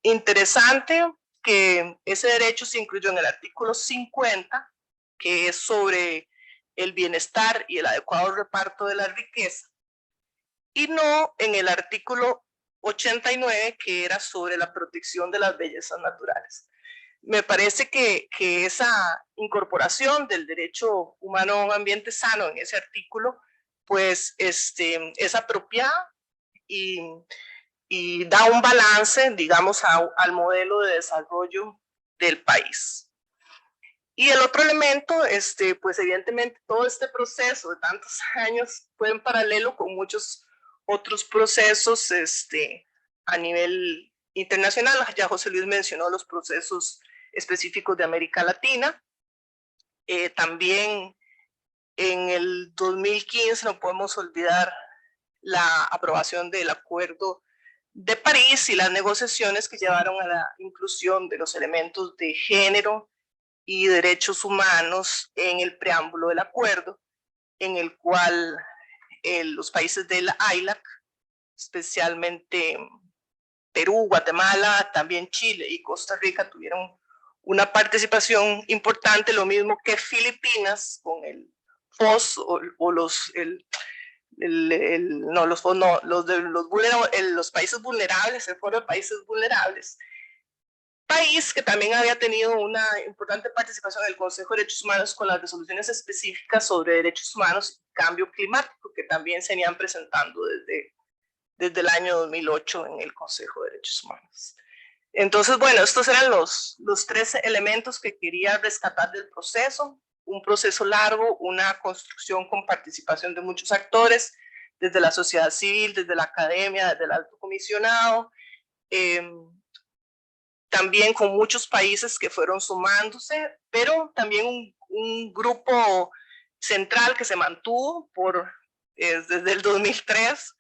Interesante que ese derecho se incluyó en el artículo 50, que es sobre el bienestar y el adecuado reparto de la riqueza, y no en el artículo 89, que era sobre la protección de las bellezas naturales. Me parece que esa incorporación del derecho humano a un ambiente sano en ese artículo, pues es apropiada y da un balance, digamos, al modelo de desarrollo del país. Y el otro elemento, pues evidentemente todo este proceso de tantos años fue en paralelo con muchos otros procesos a nivel internacional. Ya José Luis mencionó los procesos específicos de América Latina. También en el 2015 no podemos olvidar la aprobación del Acuerdo de París y las negociaciones que llevaron a la inclusión de los elementos de género y derechos humanos en el preámbulo del acuerdo, en el cual los países del AILAC, especialmente Perú, Guatemala, también Chile y Costa Rica, tuvieron una participación importante, lo mismo que Filipinas con el FOS o los países vulnerables, el Foro de Países Vulnerables, país que también había tenido una importante participación en el Consejo de Derechos Humanos con las resoluciones específicas sobre derechos humanos y cambio climático, que también se venían presentando desde el año 2008 en el Consejo de Derechos Humanos. Entonces, bueno, estos eran los tres elementos que quería rescatar del proceso. Un proceso largo, una construcción con participación de muchos actores, desde la sociedad civil, desde la academia, desde el alto comisionado, también con muchos países que fueron sumándose, pero también un grupo central que se mantuvo desde el 2003,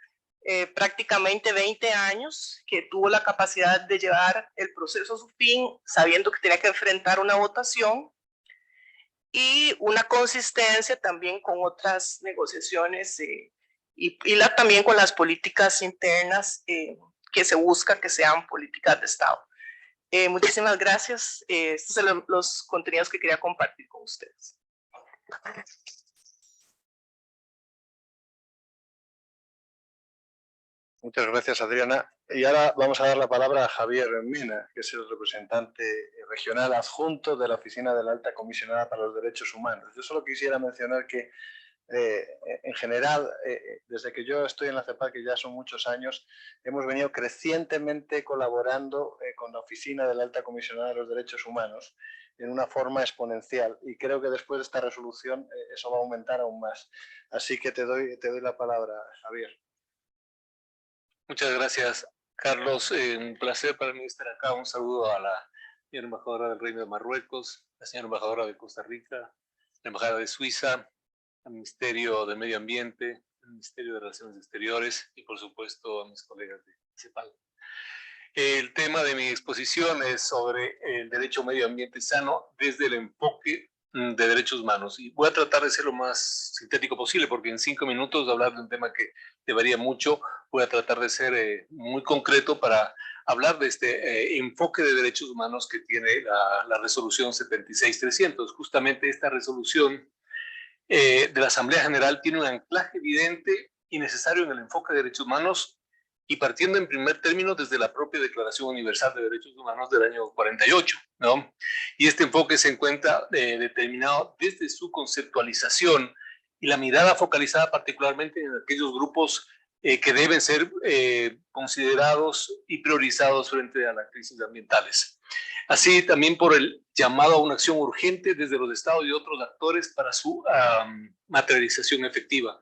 prácticamente 20 años, que tuvo la capacidad de llevar el proceso a su fin, sabiendo que tenía que enfrentar una votación, y una consistencia también con otras negociaciones y también con las políticas internas que se busca que sean políticas de Estado. Muchísimas gracias. Estos son los contenidos que quería compartir con ustedes. Muchas gracias, Adriana. Y ahora vamos a dar la palabra a Javier Mena, que es el representante regional adjunto de la Oficina de la Alta Comisionada para los Derechos Humanos. Yo solo quisiera mencionar que, en general, desde que yo estoy en la CEPAL, que ya son muchos años, hemos venido crecientemente colaborando con la Oficina de la Alta Comisionada de los Derechos Humanos en una forma exponencial. Y creo que después de esta resolución eso va a aumentar aún más. Así que te doy la palabra, Javier. Muchas gracias, Carlos. Un placer para mí estar acá. Un saludo a la señora embajadora del Reino de Marruecos, la señora embajadora de Costa Rica, la embajada de Suiza, al Ministerio de Medio Ambiente, al Ministerio de Relaciones Exteriores y, por supuesto, a mis colegas de CEPAL. tema de mi exposición es sobre el derecho a un medio ambiente sano desde el enfoque de derechos humanos. Y voy a tratar de ser lo más sintético posible, porque en 5 minutos hablar de un tema que varía mucho, voy a tratar de ser muy concreto para hablar de este enfoque de derechos humanos que tiene la resolución 76300. Justamente esta resolución de la Asamblea General tiene un anclaje evidente y necesario en el enfoque de derechos humanos, y partiendo en primer término desde la propia Declaración Universal de Derechos Humanos del año 48, ¿no? Y este enfoque se encuentra determinado desde su conceptualización y la mirada focalizada particularmente en aquellos grupos que deben ser considerados y priorizados frente a las crisis ambientales. Así también por el llamado a una acción urgente desde los Estados y otros actores para su materialización efectiva.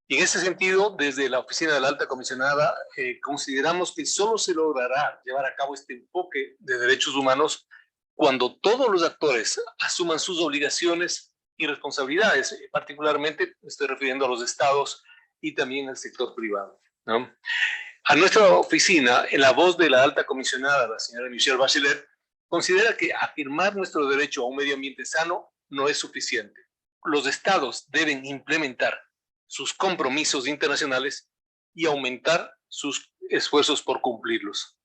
Y en ese sentido, desde la Oficina de la Alta Comisionada, consideramos que solo se logrará llevar a cabo este enfoque de derechos humanos cuando todos los actores asuman sus obligaciones y responsabilidades. Particularmente me estoy refiriendo a los estados y también al sector privado, ¿no? A nuestra oficina, en la voz de la Alta Comisionada, la señora Michelle Bachelet, considera que afirmar nuestro derecho a un medio ambiente sano no es suficiente. Los estados deben implementar sus compromisos internacionales y aumentar sus esfuerzos por cumplirlos.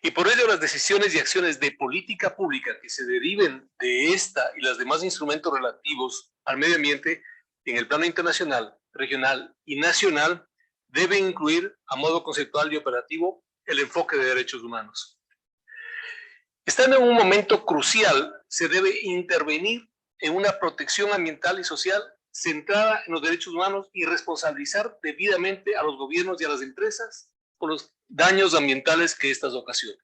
Y por ello las decisiones y acciones de política pública que se deriven de esta y los demás instrumentos relativos al medio ambiente en el plano internacional, regional y nacional deben incluir a modo conceptual y operativo el enfoque de derechos humanos. Estando en un momento crucial, se debe intervenir en una protección ambiental y social centrada en los derechos humanos y responsabilizar debidamente a los gobiernos y a las empresas por los daños ambientales que estas ocasionan.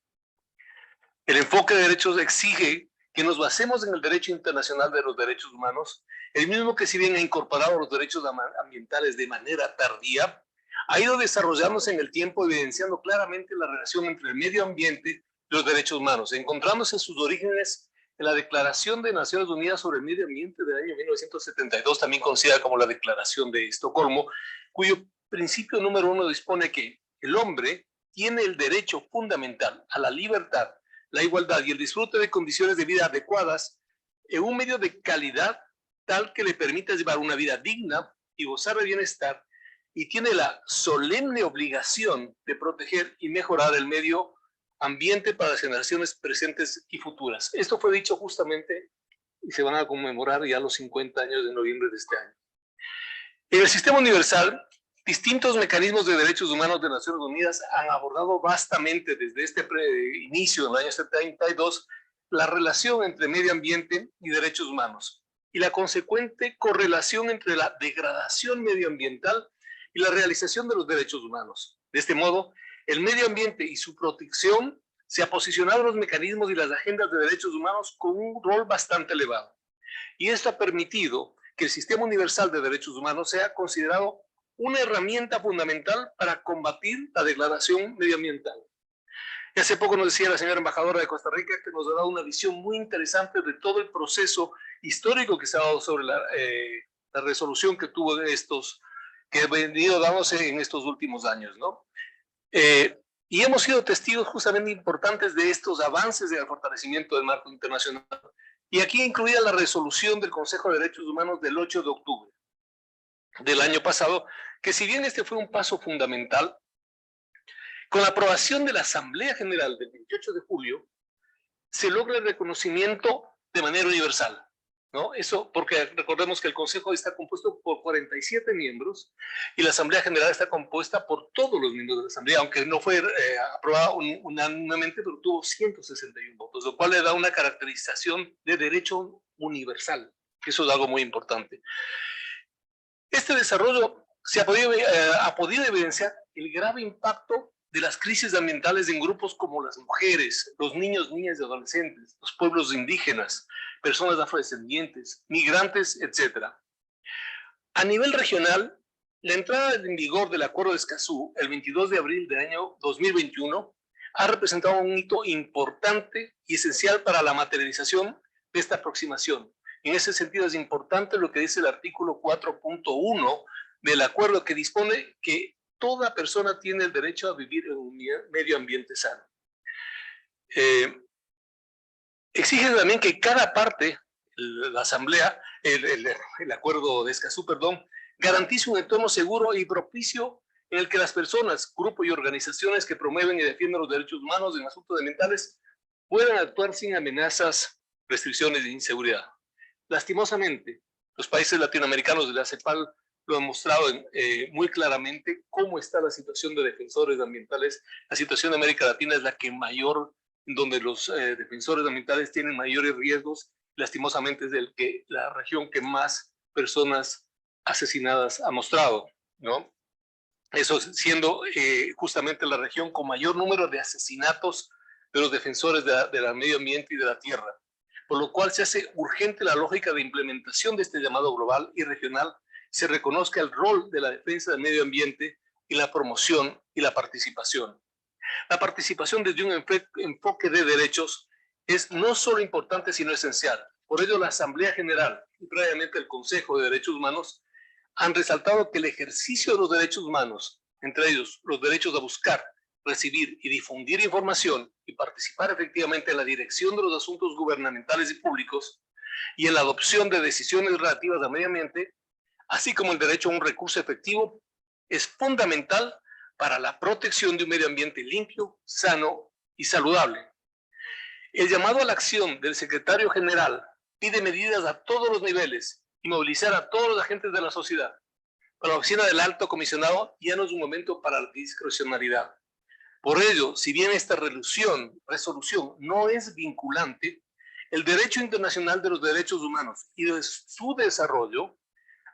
El enfoque de derechos exige que nos basemos en el derecho internacional de los derechos humanos, el mismo que si bien ha incorporado los derechos ambientales de manera tardía, ha ido desarrollándose en el tiempo, evidenciando claramente la relación entre el medio ambiente y los derechos humanos, encontrándose sus orígenes en la Declaración de Naciones Unidas sobre el Medio Ambiente del año 1972, también conocida como la Declaración de Estocolmo, cuyo principio número 1 dispone que el hombre tiene el derecho fundamental a la libertad, la igualdad y el disfrute de condiciones de vida adecuadas en un medio de calidad tal que le permita llevar una vida digna y gozar de bienestar, y tiene la solemne obligación de proteger y mejorar el medio ambiente para las generaciones presentes y futuras. Esto fue dicho justamente y se van a conmemorar ya los 50 años de noviembre de este año. En el sistema universal, distintos mecanismos de derechos humanos de Naciones Unidas han abordado vastamente desde este inicio del año 72 la relación entre medio ambiente y derechos humanos y la consecuente correlación entre la degradación medioambiental y la realización de los derechos humanos. De este modo, el medio ambiente y su protección se ha posicionado en los mecanismos y las agendas de derechos humanos con un rol bastante elevado. Y esto ha permitido que el Sistema Universal de Derechos Humanos sea considerado una herramienta fundamental para combatir la degradación medioambiental. Y hace poco nos decía la señora embajadora de Costa Rica que nos ha dado una visión muy interesante de todo el proceso histórico que se ha dado sobre la resolución que tuvo de estos, que ha venido dándose en estos últimos años, ¿no? Y hemos sido testigos justamente importantes de estos avances de fortalecimiento del marco internacional. Y aquí incluida la resolución del Consejo de Derechos Humanos del 8 de octubre del año pasado, que si bien este fue un paso fundamental, con la aprobación de la Asamblea General del 28 de julio, se logra el reconocimiento de manera universal, ¿no? Eso porque recordemos que el Consejo está compuesto por 47 miembros y la Asamblea General está compuesta por todos los miembros de la Asamblea, aunque no fue aprobada unánimemente, pero tuvo 161 votos, lo cual le da una caracterización de derecho universal, que eso es algo muy importante. Este desarrollo ha podido evidenciar el grave impacto de las crisis ambientales en grupos como las mujeres, los niños, niñas y adolescentes, los pueblos indígenas, personas afrodescendientes, migrantes, etc. A nivel regional, la entrada en vigor del Acuerdo de Escazú, el 22 de abril del año 2021, ha representado un hito importante y esencial para la materialización de esta aproximación. En ese sentido es importante lo que dice el artículo 4.1 del acuerdo, que dispone que toda persona tiene el derecho a vivir en un medio ambiente sano. Exige también que cada parte, la asamblea, el acuerdo de Escazú, perdón, garantice un entorno seguro y propicio en el que las personas, grupos y organizaciones que promueven y defienden los derechos humanos en asuntos ambientales puedan actuar sin amenazas, restricciones e inseguridad. Lastimosamente, los países latinoamericanos de la CEPAL lo han mostrado muy claramente cómo está la situación de defensores ambientales. La situación de América Latina es la que mayor, donde los defensores ambientales tienen mayores riesgos. Lastimosamente es la región que más personas asesinadas ha mostrado, ¿no? Eso siendo justamente la región con mayor número de asesinatos de los defensores del medio ambiente y de la tierra, por lo cual se hace urgente la lógica de implementación de este llamado global y regional, se reconozca el rol de la defensa del medio ambiente y la promoción y la participación. La participación desde un enfoque de derechos es no solo importante, sino esencial. Por ello, la Asamblea General y previamente el Consejo de Derechos Humanos han resaltado que el ejercicio de los derechos humanos, entre ellos los derechos a buscar, recibir y difundir información y participar efectivamente en la dirección de los asuntos gubernamentales y públicos y en la adopción de decisiones relativas al medio ambiente, así como el derecho a un recurso efectivo, es fundamental para la protección de un medio ambiente limpio, sano y saludable. El llamado a la acción del secretario general pide medidas a todos los niveles y movilizar a todos los agentes de la sociedad. Para la oficina del alto comisionado ya no es un momento para la discrecionalidad. Por ello, si bien esta resolución no es vinculante, el derecho internacional de los derechos humanos y de su desarrollo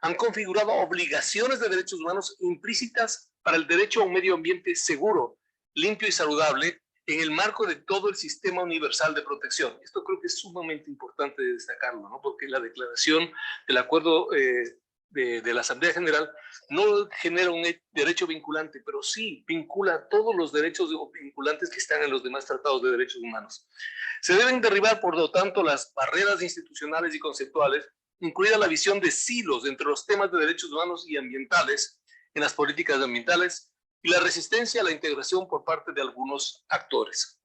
han configurado obligaciones de derechos humanos implícitas para el derecho a un medio ambiente seguro, limpio y saludable en el marco de todo el sistema universal de protección. Esto creo que es sumamente importante destacarlo, ¿no? Porque la declaración del acuerdo de la Asamblea General no genera un derecho vinculante, pero sí vincula todos los derechos vinculantes que están en los demás tratados de derechos humanos. Se deben derribar, por lo tanto, las barreras institucionales y conceptuales, incluida la visión de silos entre los temas de derechos humanos y ambientales en las políticas ambientales, y la resistencia a la integración por parte de algunos actores.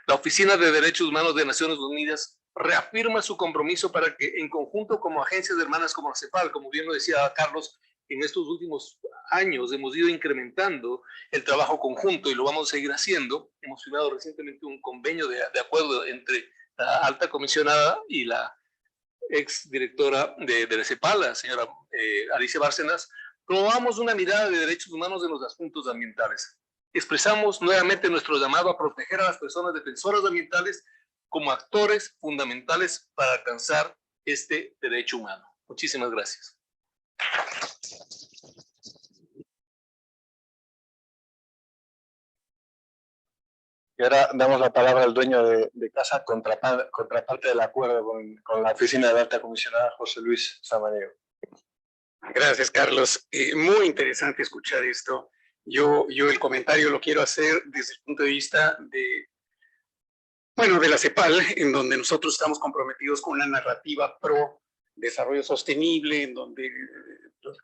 La Oficina de Derechos Humanos de Naciones Unidas reafirma su compromiso para que en conjunto como agencias hermanas como la CEPAL, como bien lo decía Carlos, en estos últimos años hemos ido incrementando el trabajo conjunto y lo vamos a seguir haciendo. Hemos firmado recientemente un convenio de acuerdo entre la alta comisionada y la ex directora de la CEPAL, la señora Alicia Bárcenas. Promovamos una mirada de derechos humanos en los asuntos ambientales. Expresamos nuevamente nuestro llamado a proteger a las personas defensoras ambientales como actores fundamentales para alcanzar este derecho humano. Muchísimas gracias. Y ahora damos la palabra al dueño de casa, contraparte del acuerdo con la oficina de la alta comisionada, José Luis Samaniego. Gracias, Carlos. Muy interesante escuchar esto. Yo el comentario lo quiero hacer desde el punto de vista de la CEPAL, en donde nosotros estamos comprometidos con una narrativa pro desarrollo sostenible, en donde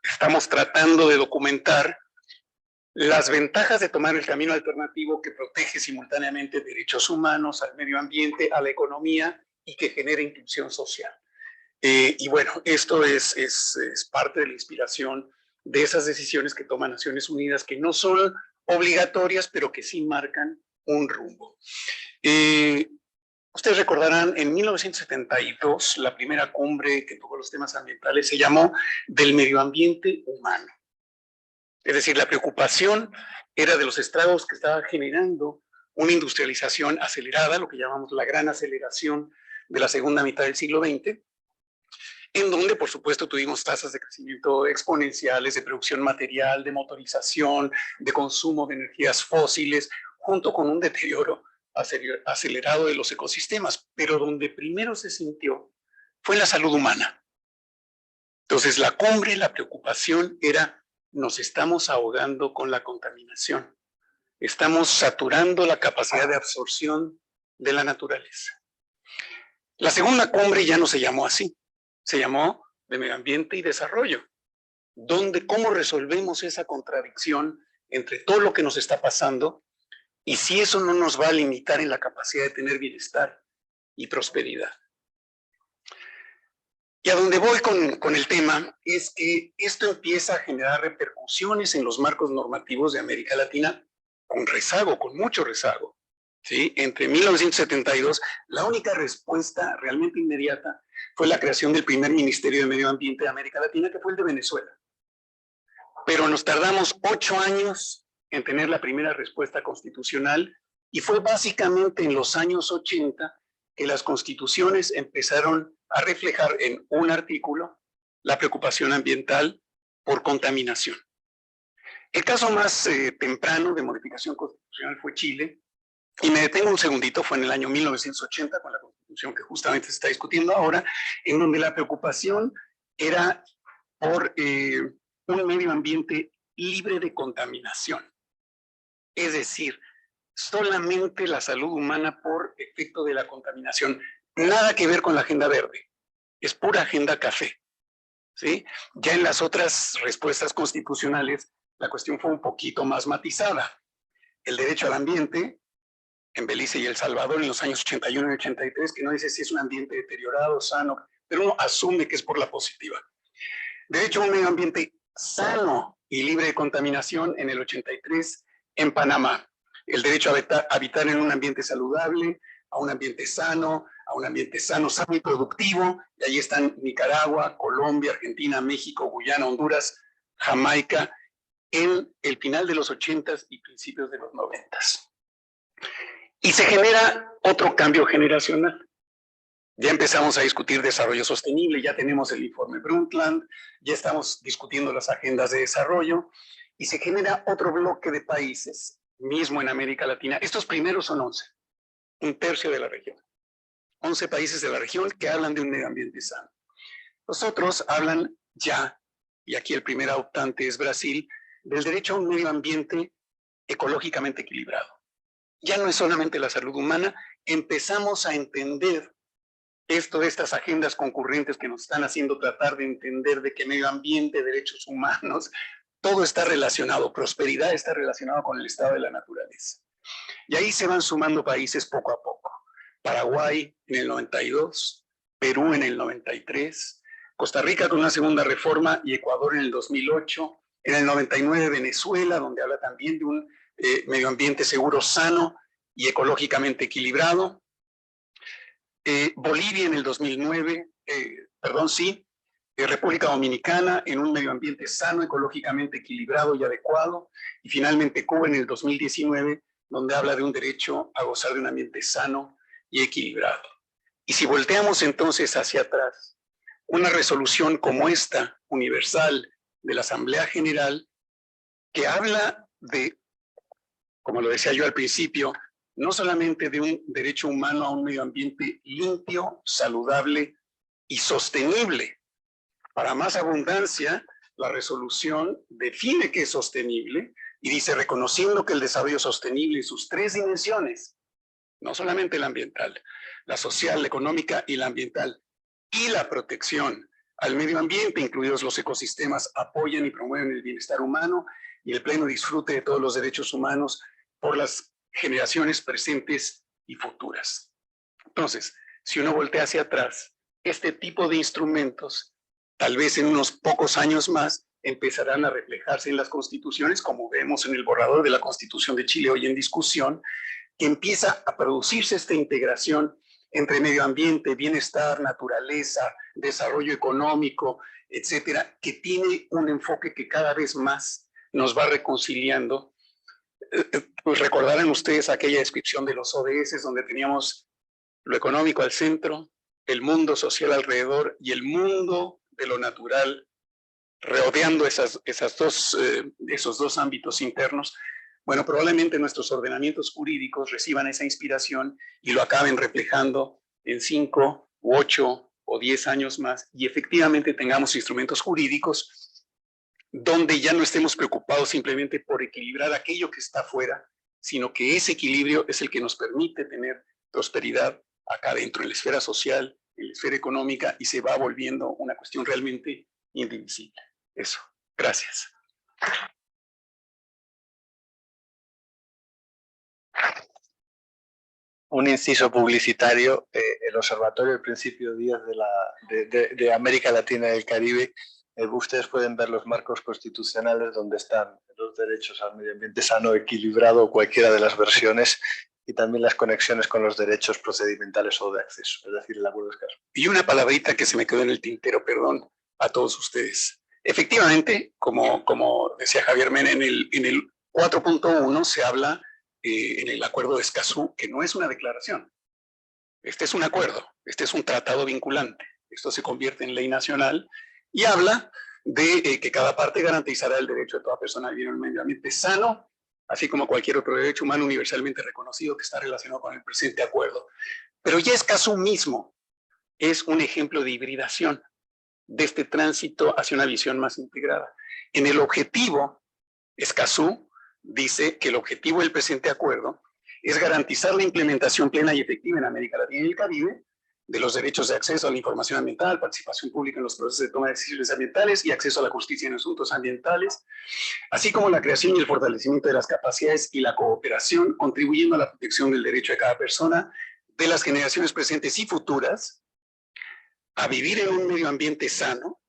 estamos tratando de documentar las ventajas de tomar el camino alternativo que protege simultáneamente derechos humanos, al medio ambiente, a la economía y que genera inclusión social. Y bueno, esto es parte de la inspiración de esas decisiones que toma Naciones Unidas, que no son obligatorias, pero que sí marcan un rumbo. Ustedes recordarán, en 1972, la primera cumbre que tocó los temas ambientales se llamó del medio ambiente humano. Es decir, la preocupación era de los estragos que estaba generando una industrialización acelerada, lo que llamamos la gran aceleración de la segunda mitad del siglo XX, en donde, por supuesto, tuvimos tasas de crecimiento exponenciales de producción material, de motorización, de consumo de energías fósiles, junto con un deterioro acelerado de los ecosistemas, pero donde primero se sintió fue en la salud humana. Entonces, la cumbre, la preocupación era: nos estamos ahogando con la contaminación, estamos saturando la capacidad de absorción de la naturaleza. La segunda cumbre ya no se llamó así, se llamó de medio ambiente y desarrollo, donde cómo resolvemos esa contradicción entre todo lo que nos está pasando y si eso no nos va a limitar en la capacidad de tener bienestar y prosperidad. Y a donde voy con el tema es que esto empieza a generar repercusiones en los marcos normativos de América Latina con rezago, con mucho rezago. ¿Sí? Entre 1972, la única respuesta realmente inmediata fue la creación del primer Ministerio de Medio Ambiente de América Latina, que fue el de Venezuela. Pero nos tardamos 8 años en tener la primera respuesta constitucional y fue básicamente en los años 80 que las constituciones empezaron a reflejar en un artículo la preocupación ambiental por contaminación. El caso más temprano de modificación constitucional fue Chile, y me detengo un segundito, fue en el año 1980 con la constitución que justamente se está discutiendo ahora, en donde la preocupación era por un medio ambiente libre de contaminación. Es decir, solamente la salud humana por efecto de la contaminación. Nada que ver con la agenda verde. Es pura agenda café. ¿Sí? Ya en las otras respuestas constitucionales, la cuestión fue un poquito más matizada. El derecho al ambiente, en Belice y El Salvador, en los años 81 y 83, que no dice si es un ambiente deteriorado, sano, pero uno asume que es por la positiva. Derecho a un medio ambiente sano y libre de contaminación en el 83 en Panamá. El derecho a habitar en un ambiente saludable, a un ambiente sano, sano y productivo. Y ahí están Nicaragua, Colombia, Argentina, México, Guyana, Honduras, Jamaica, en el final de los 80s y principios de los 90s. Y se genera otro cambio generacional. Ya empezamos a discutir desarrollo sostenible, ya tenemos el informe Brundtland, ya estamos discutiendo las agendas de desarrollo y se genera otro bloque de países, mismo en América Latina. Estos primeros son 11, un tercio de la región. 11 países de la región que hablan de un medio ambiente sano. Los otros hablan ya, y aquí el primer adoptante es Brasil, del derecho a un medio ambiente ecológicamente equilibrado. Ya no es solamente la salud humana, empezamos a entender esto de estas agendas concurrentes que nos están haciendo tratar de entender de que medio ambiente, derechos humanos, todo está relacionado, prosperidad está relacionado con el estado de la naturaleza. Y ahí se van sumando países poco a poco. Paraguay en el 92, Perú en el 93, Costa Rica con una segunda reforma y Ecuador en el 2008, en el 99 Venezuela, donde habla también de un medio ambiente seguro, sano y ecológicamente equilibrado. Bolivia en el 2009, República Dominicana en un medio ambiente sano, ecológicamente equilibrado y adecuado. Y finalmente Cuba en el 2019, donde habla de un derecho a gozar de un ambiente sano y equilibrado. Y si volteamos entonces hacia atrás, una resolución como esta, universal, de la Asamblea General, que habla de, como lo decía yo al principio, no solamente de un derecho humano a un medio ambiente limpio, saludable y sostenible. Para más abundancia, la resolución define qué es sostenible y dice, reconociendo que el desarrollo sostenible y sus 3 dimensiones, no solamente la ambiental, la social, la económica y la ambiental, y la protección al medio ambiente, incluidos los ecosistemas, apoyan y promueven el bienestar humano y el pleno disfrute de todos los derechos humanos por las generaciones presentes y futuras. Entonces, si uno voltea hacia atrás, este tipo de instrumentos, tal vez en unos pocos años más, empezarán a reflejarse en las constituciones, como vemos en el borrador de la Constitución de Chile hoy en discusión, que empieza a producirse esta integración entre medio ambiente, bienestar, naturaleza, desarrollo económico, etcétera, que tiene un enfoque que cada vez más nos va reconciliando. Pues recordarán ustedes aquella descripción de los ODS, donde teníamos lo económico al centro, el mundo social alrededor y el mundo de lo natural rodeando esos dos ámbitos internos. Bueno, probablemente nuestros ordenamientos jurídicos reciban esa inspiración y lo acaben reflejando en 5, 8 o 10 años más y efectivamente tengamos instrumentos jurídicos donde ya no estemos preocupados simplemente por equilibrar aquello que está afuera, sino que ese equilibrio es el que nos permite tener prosperidad acá dentro, en la esfera social, en la esfera económica, y se va volviendo una cuestión realmente indivisible. Eso. Gracias. Un inciso publicitario, el Observatorio del Principio 10 de América Latina y el Caribe, ustedes pueden ver los marcos constitucionales donde están los derechos al medio ambiente sano, equilibrado, cualquiera de las versiones, y también las conexiones con los derechos procedimentales o de acceso, es decir, el acuerdo escaso. Y una palabrita que se me quedó en el tintero, perdón, a todos ustedes. Efectivamente, como decía Javier Mena, en el 4.1 se habla en el acuerdo de Escazú, que no es una declaración. Este es un acuerdo, este es un tratado vinculante. Esto se convierte en ley nacional y habla de que cada parte garantizará el derecho de toda persona a vivir en un medio ambiente sano, así como cualquier otro derecho humano universalmente reconocido que está relacionado con el presente acuerdo. Pero ya Escazú mismo es un ejemplo de hibridación de este tránsito hacia una visión más integrada. En el objetivo, Escazú dice que el objetivo del presente acuerdo es garantizar la implementación plena y efectiva en América Latina y el Caribe de los derechos de acceso a la información ambiental, participación pública en los procesos de toma de decisiones ambientales y acceso a la justicia en asuntos ambientales, así como la creación y el fortalecimiento de las capacidades y la cooperación, contribuyendo a la protección del derecho de cada persona, de las generaciones presentes y futuras, a vivir en un medio ambiente sano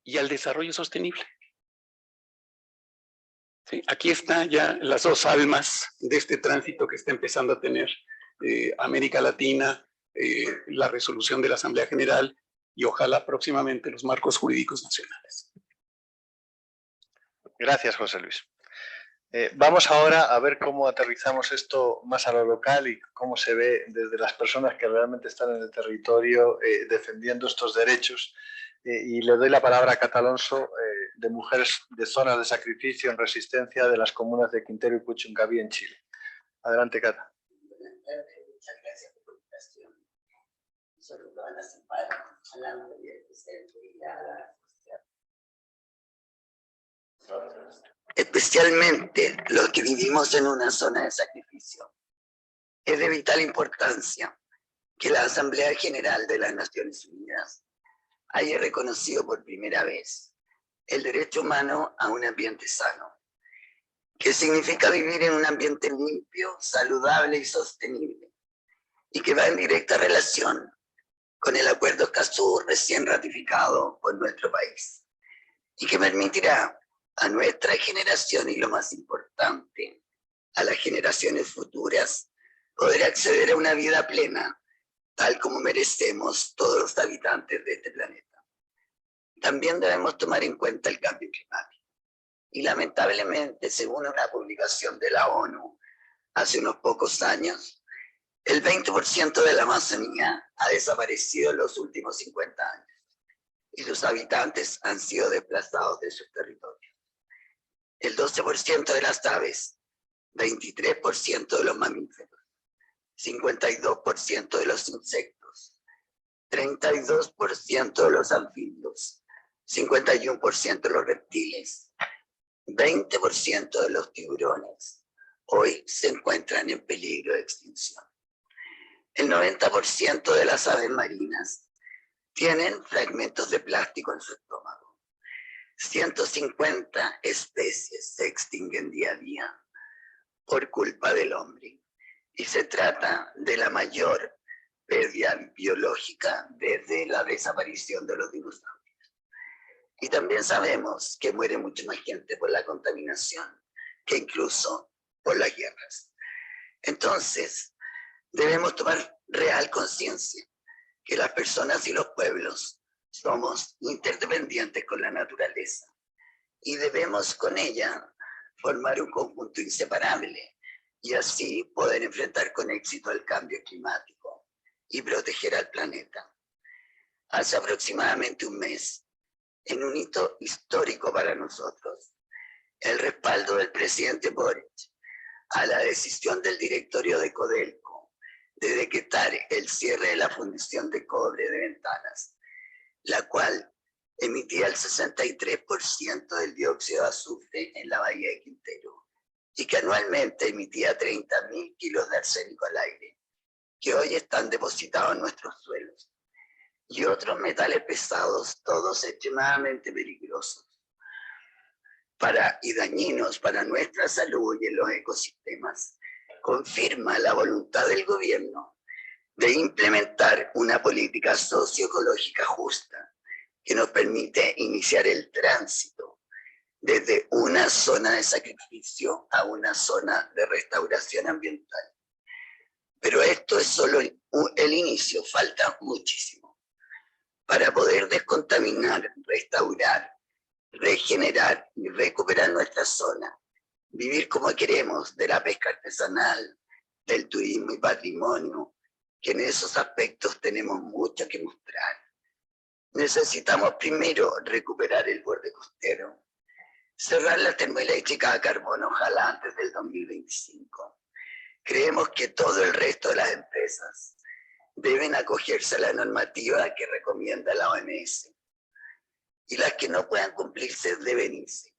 y al desarrollo sostenible. ¿Sí? Aquí están ya las dos almas de este tránsito que está empezando a tener América Latina, la resolución de la Asamblea General y ojalá próximamente los marcos jurídicos nacionales. Gracias, José Luis. Vamos ahora a ver cómo aterrizamos esto más a lo local y cómo se ve desde las personas que realmente están en el territorio defendiendo estos derechos. Y le doy la palabra a Cata Alonso, de Mujeres de Zonas de Sacrificio en Resistencia de las comunas de Quintero y Puchuncaví en Chile. Adelante, Cata. Muchas gracias por la invitación. Sobre todo a la CEPAL, a la Universidad del Centro y a la especialmente los que vivimos en una zona de sacrificio. Es de vital importancia que la Asamblea General de las Naciones Unidas haya reconocido por primera vez el derecho humano a un ambiente sano, que significa vivir en un ambiente limpio, saludable y sostenible, y que va en directa relación con el Acuerdo Escazú recién ratificado por nuestro país, y que permitirá a nuestra generación y lo más importante, a las generaciones futuras, poder acceder a una vida plena, tal como merecemos todos los habitantes de este planeta. También debemos tomar en cuenta el cambio climático. Y lamentablemente, según una publicación de la ONU hace unos pocos años, el 20% de la Amazonía ha desaparecido en los últimos 50 años y sus habitantes han sido desplazados de sus territorios. El 12% de las aves, 23% de los mamíferos, 52% de los insectos, 32% de los anfibios, 51% de los reptiles, 20% de los tiburones, hoy se encuentran en peligro de extinción. El 90% de las aves marinas tienen fragmentos de plástico en su estómago. 150 especies se extinguen día a día por culpa del hombre. Y se trata de la mayor pérdida biológica desde la desaparición de los dinosaurios. Y también sabemos que muere mucha más gente por la contaminación que incluso por las guerras. Entonces, debemos tomar real conciencia que las personas y los pueblos somos interdependientes con la naturaleza y debemos con ella formar un conjunto inseparable y así poder enfrentar con éxito el cambio climático y proteger al planeta. Hace aproximadamente un mes, en un hito histórico para nosotros, el respaldo del presidente Boric a la decisión del directorio de Codelco de decretar el cierre de la fundición de cobre de Ventanas, la cual emitía el 63% del dióxido de azufre en la bahía de Quintero y que anualmente emitía 30.000 kilos de arsénico al aire, que hoy están depositados en nuestros suelos, y otros metales pesados, todos extremadamente peligrosos y dañinos para nuestra salud y en los ecosistemas, confirma la voluntad del gobierno de implementar una política socioecológica justa que nos permite iniciar el tránsito desde una zona de sacrificio a una zona de restauración ambiental. Pero esto es solo el inicio, falta muchísimo. Para poder descontaminar, restaurar, regenerar y recuperar nuestra zona, vivir como queremos, de la pesca artesanal, del turismo y patrimonio, que en esos aspectos tenemos mucho que mostrar. Necesitamos primero recuperar el borde costero, cerrar la termoeléctrica a carbón, ojalá antes del 2025. Creemos que todo el resto de las empresas deben acogerse a la normativa que recomienda la OMS, y las que no puedan cumplirse deben irse.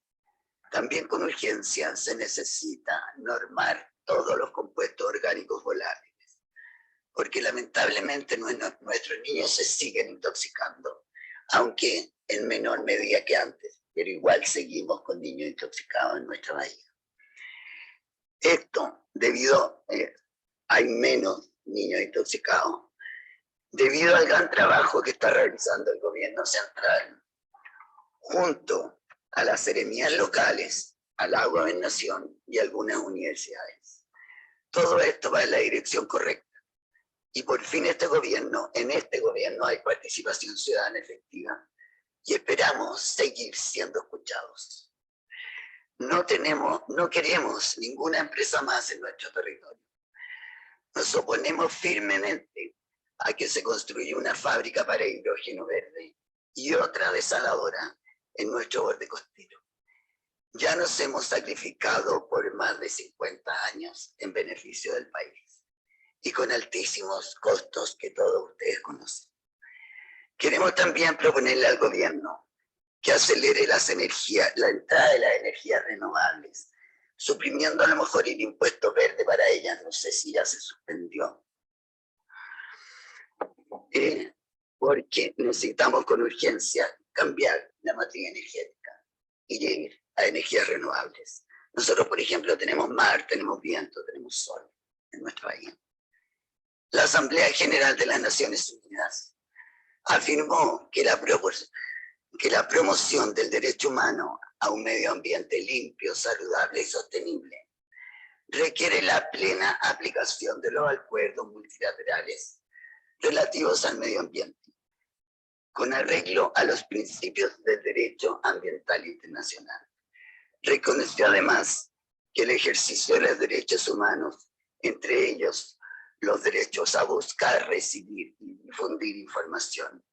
También con urgencia se necesita normar todos los compuestos orgánicos volátiles, porque lamentablemente nuestros niños se siguen intoxicando, aunque en menor medida que antes, pero igual seguimos con niños intoxicados en nuestra bahía. Esto debido, hay menos niños intoxicados, debido al gran trabajo que está realizando el gobierno central, junto a las seremías locales, a la gobernación y algunas universidades. Todo esto va en la dirección correcta. Y por fin en este gobierno hay participación ciudadana efectiva y esperamos seguir siendo escuchados. No queremos ninguna empresa más en nuestro territorio. Nos oponemos firmemente a que se construya una fábrica para hidrógeno verde y otra desaladora en nuestro borde costero. Ya nos hemos sacrificado por más de 50 años en beneficio del país y con altísimos costos que todos ustedes conocen. Queremos también proponerle al gobierno que acelere la entrada de las energías renovables, suprimiendo a lo mejor el impuesto verde para ellas, no sé si ya se suspendió. Porque necesitamos con urgencia cambiar la matriz energética y ir a energías renovables. Nosotros, por ejemplo, tenemos mar, tenemos viento, tenemos sol en nuestra bahía. La Asamblea General de las Naciones Unidas afirmó que la promoción del derecho humano a un medio ambiente limpio, saludable y sostenible requiere la plena aplicación de los acuerdos multilaterales relativos al medio ambiente, con arreglo a los principios del derecho ambiental internacional. Reconoció además que el ejercicio de los derechos humanos, entre ellos los derechos a buscar, recibir y difundir información,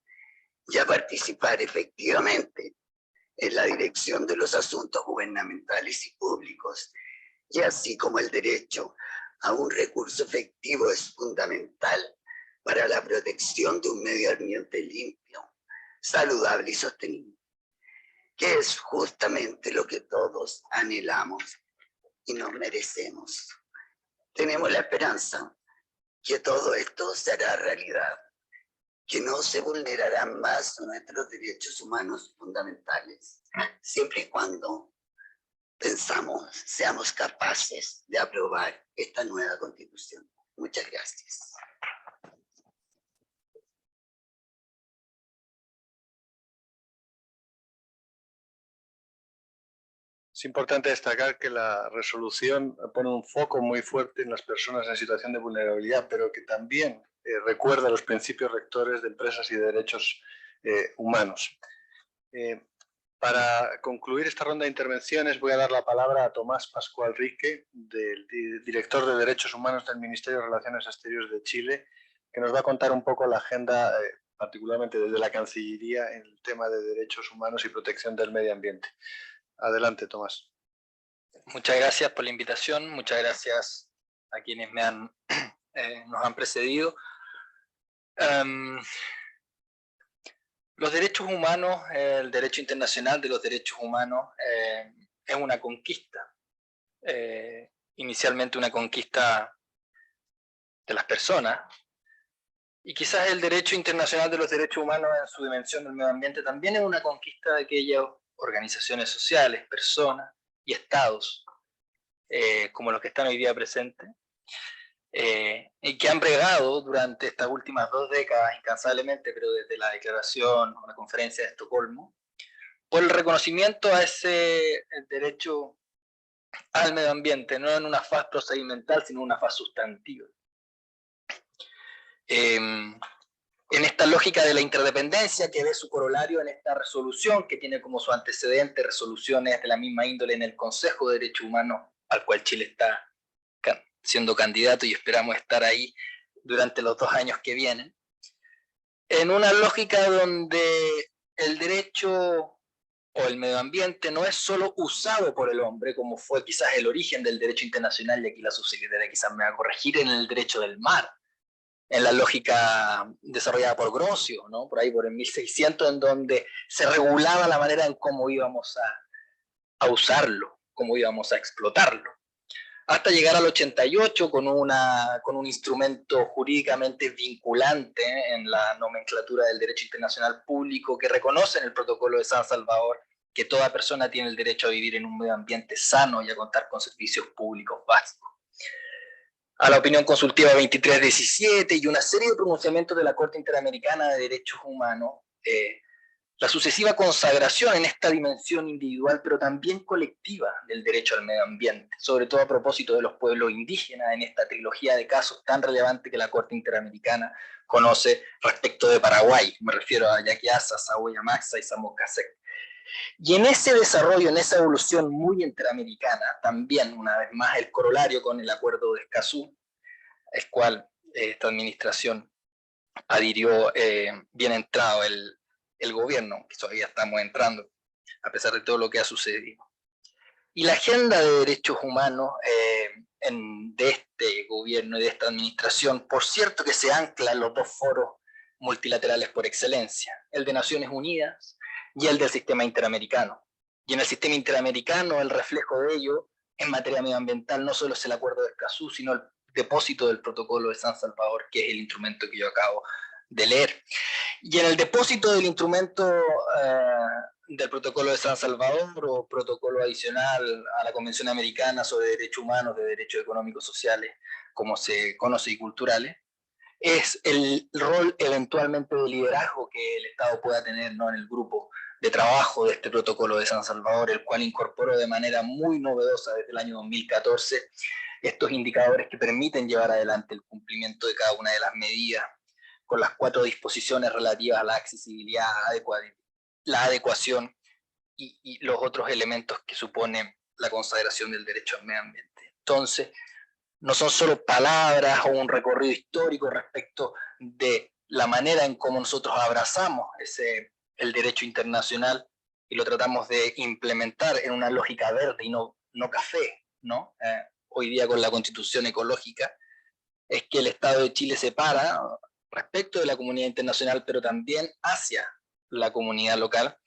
y a participar efectivamente en la dirección de los asuntos gubernamentales y públicos, y así como el derecho a un recurso efectivo es fundamental para la protección de un medio ambiente limpio, saludable y sostenible, que es justamente lo que todos anhelamos y nos merecemos. Tenemos la esperanza que todo esto será realidad, que no se vulnerarán más nuestros derechos humanos fundamentales, siempre y cuando seamos capaces de aprobar esta nueva Constitución. Muchas gracias. Es importante destacar que la resolución pone un foco muy fuerte en las personas en situación de vulnerabilidad, pero que también recuerda los principios rectores de empresas y de derechos humanos. Para concluir esta ronda de intervenciones voy a dar la palabra a Tomás Pascual Rique, director de Derechos Humanos del Ministerio de Relaciones Exteriores de Chile, que nos va a contar un poco la agenda, particularmente desde la Cancillería, en el tema de derechos humanos y protección del medio ambiente. Adelante, Tomás. Muchas gracias por la invitación, muchas gracias a quienes nos han precedido. Los derechos humanos, el derecho internacional de los derechos humanos es una conquista. Inicialmente una conquista de las personas, y quizás el derecho internacional de los derechos humanos en su dimensión del medio ambiente también es una conquista de aquellas organizaciones sociales, personas y estados, como los que están hoy día presentes, y que han bregado durante estas últimas 2 décadas incansablemente, pero desde la declaración o la conferencia de Estocolmo, por el reconocimiento a ese derecho al medio ambiente, no en una fase procedimental, sino en una fase sustantiva. En esta lógica de la interdependencia que ve su corolario en esta resolución, que tiene como su antecedente resoluciones de la misma índole en el Consejo de Derechos Humanos, al cual Chile está siendo candidato y esperamos estar ahí durante los 2 años que vienen, en una lógica donde el derecho o el medio ambiente no es solo usado por el hombre, como fue quizás el origen del derecho internacional, y aquí la subsecretaria quizás me va a corregir, en el derecho del mar, en la lógica desarrollada por Grocio, ¿no? Por ahí por el 1600, en donde se regulaba la manera en cómo íbamos a usarlo, cómo íbamos a explotarlo. Hasta llegar al 88 con un instrumento jurídicamente vinculante en la nomenclatura del derecho internacional público que reconoce en el protocolo de San Salvador que toda persona tiene el derecho a vivir en un medio ambiente sano y a contar con servicios públicos básicos. A la opinión consultiva 2317 y una serie de pronunciamientos de la Corte Interamericana de Derechos Humanos, la sucesiva consagración en esta dimensión individual, pero también colectiva del derecho al medio ambiente, sobre todo a propósito de los pueblos indígenas en esta trilogía de casos tan relevante que la Corte Interamericana conoce respecto de Paraguay. Me refiero a Yaquiasa, Sahuayamaxa y Samocasec. Y en ese desarrollo, en esa evolución muy interamericana, también, una vez más, el corolario con el Acuerdo de Escazú, el cual esta administración adhirió bien entrado el gobierno, que todavía estamos entrando, a pesar de todo lo que ha sucedido. Y la agenda de derechos humanos de este gobierno y de esta administración, por cierto que se ancla en los 2 foros multilaterales por excelencia, el de Naciones Unidas y el del sistema interamericano. Y en el sistema interamericano el reflejo de ello en materia medioambiental no solo es el Acuerdo de Escazú, sino el depósito del Protocolo de San Salvador, que es el instrumento que yo acabo de leer. Y en el depósito del instrumento del Protocolo de San Salvador, o protocolo adicional a la Convención Americana sobre Derechos Humanos, de Derechos Económicos Sociales, como se conoce, y culturales, es el rol eventualmente de liderazgo que el Estado pueda tener, ¿no?, en el grupo de trabajo de este Protocolo de San Salvador, el cual incorporó de manera muy novedosa desde el año 2014 estos indicadores que permiten llevar adelante el cumplimiento de cada una de las medidas, con las 4 disposiciones relativas a la accesibilidad, la adecuación y los otros elementos que supone la consagración del derecho al medio ambiente. Entonces, no son solo palabras o un recorrido histórico respecto de la manera en cómo nosotros abrazamos el derecho internacional y lo tratamos de implementar en una lógica verde y no café, ¿no? Hoy día con la Constitución ecológica, es que el Estado de Chile se para respecto de la comunidad internacional, pero también hacia la comunidad local.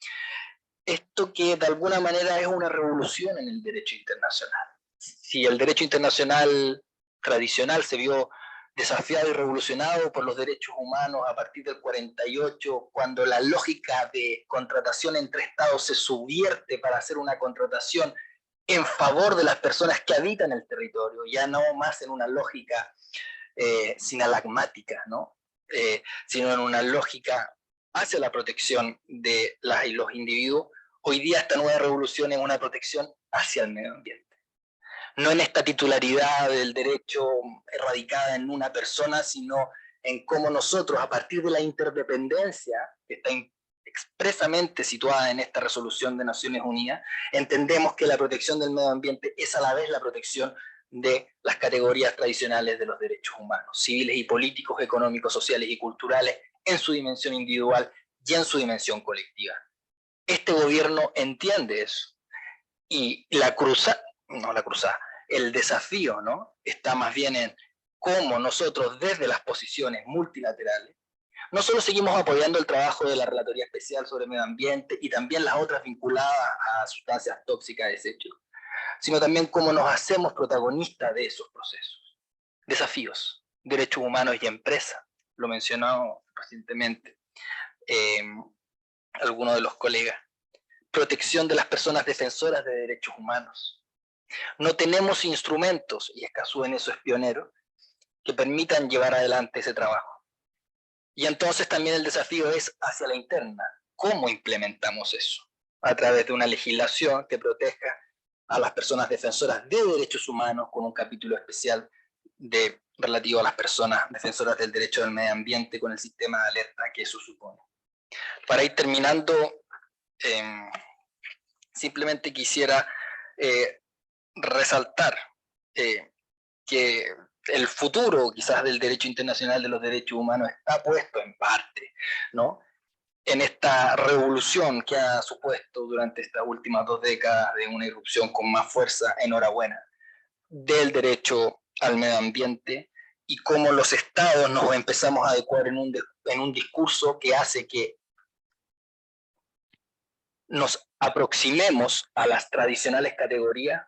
Esto que de alguna manera es una revolución en el derecho internacional. Si el derecho internacional tradicional se vio desafiado y revolucionado por los derechos humanos a partir del 48, cuando la lógica de contratación entre estados se subvierte para hacer una contratación en favor de las personas que habitan el territorio, ya no más en una lógica sinalagmática, ¿no? Sino en una lógica hacia la protección de las y los individuos. Hoy día esta nueva revolución es una protección hacia el medio ambiente. No en esta titularidad del derecho erradicada en una persona, sino en cómo nosotros, a partir de la interdependencia que está expresamente situada en esta resolución de Naciones Unidas, entendemos que la protección del medio ambiente es a la vez la protección de las categorías tradicionales de los derechos humanos, civiles y políticos, económicos, sociales y culturales, en su dimensión individual y en su dimensión colectiva. Este gobierno entiende eso, y el desafío, ¿no?, está más bien en cómo nosotros desde las posiciones multilaterales no solo seguimos apoyando el trabajo de la Relatoría Especial sobre Medio Ambiente y también las otras vinculadas a sustancias tóxicas, desechos, sino también cómo nos hacemos protagonistas de esos procesos. Desafíos, derechos humanos y empresa, lo mencionó recientemente algunos de los colegas. Protección de las personas defensoras de derechos humanos, No tenemos instrumentos, y Escazú en eso es pionero, que permitan llevar adelante ese trabajo. Y entonces también el desafío es hacia la interna. ¿Cómo implementamos eso? A través de una legislación que proteja a las personas defensoras de derechos humanos, con un capítulo especial relativo a las personas defensoras del derecho del medio ambiente, con el sistema de alerta que eso supone. Para ir terminando, simplemente quisiera resaltar que el futuro quizás del derecho internacional de los derechos humanos está puesto en parte, ¿no?, en esta revolución que ha supuesto durante estas últimas 2 décadas de una irrupción con más fuerza, enhorabuena, del derecho al medio ambiente, y cómo los estados nos empezamos a adecuar en un discurso que hace que nos aproximemos a las tradicionales categorías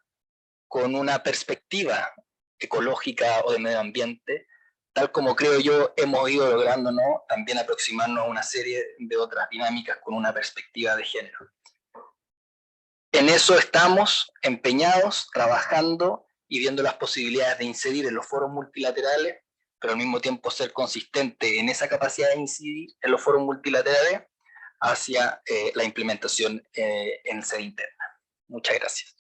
con una perspectiva ecológica o de medio ambiente, tal como creo yo hemos ido logrando, ¿no?, también aproximarnos a una serie de otras dinámicas con una perspectiva de género. En eso estamos empeñados, trabajando y viendo las posibilidades de incidir en los foros multilaterales, pero al mismo tiempo ser consistente en esa capacidad de incidir en los foros multilaterales hacia la implementación en sede interna. Muchas gracias.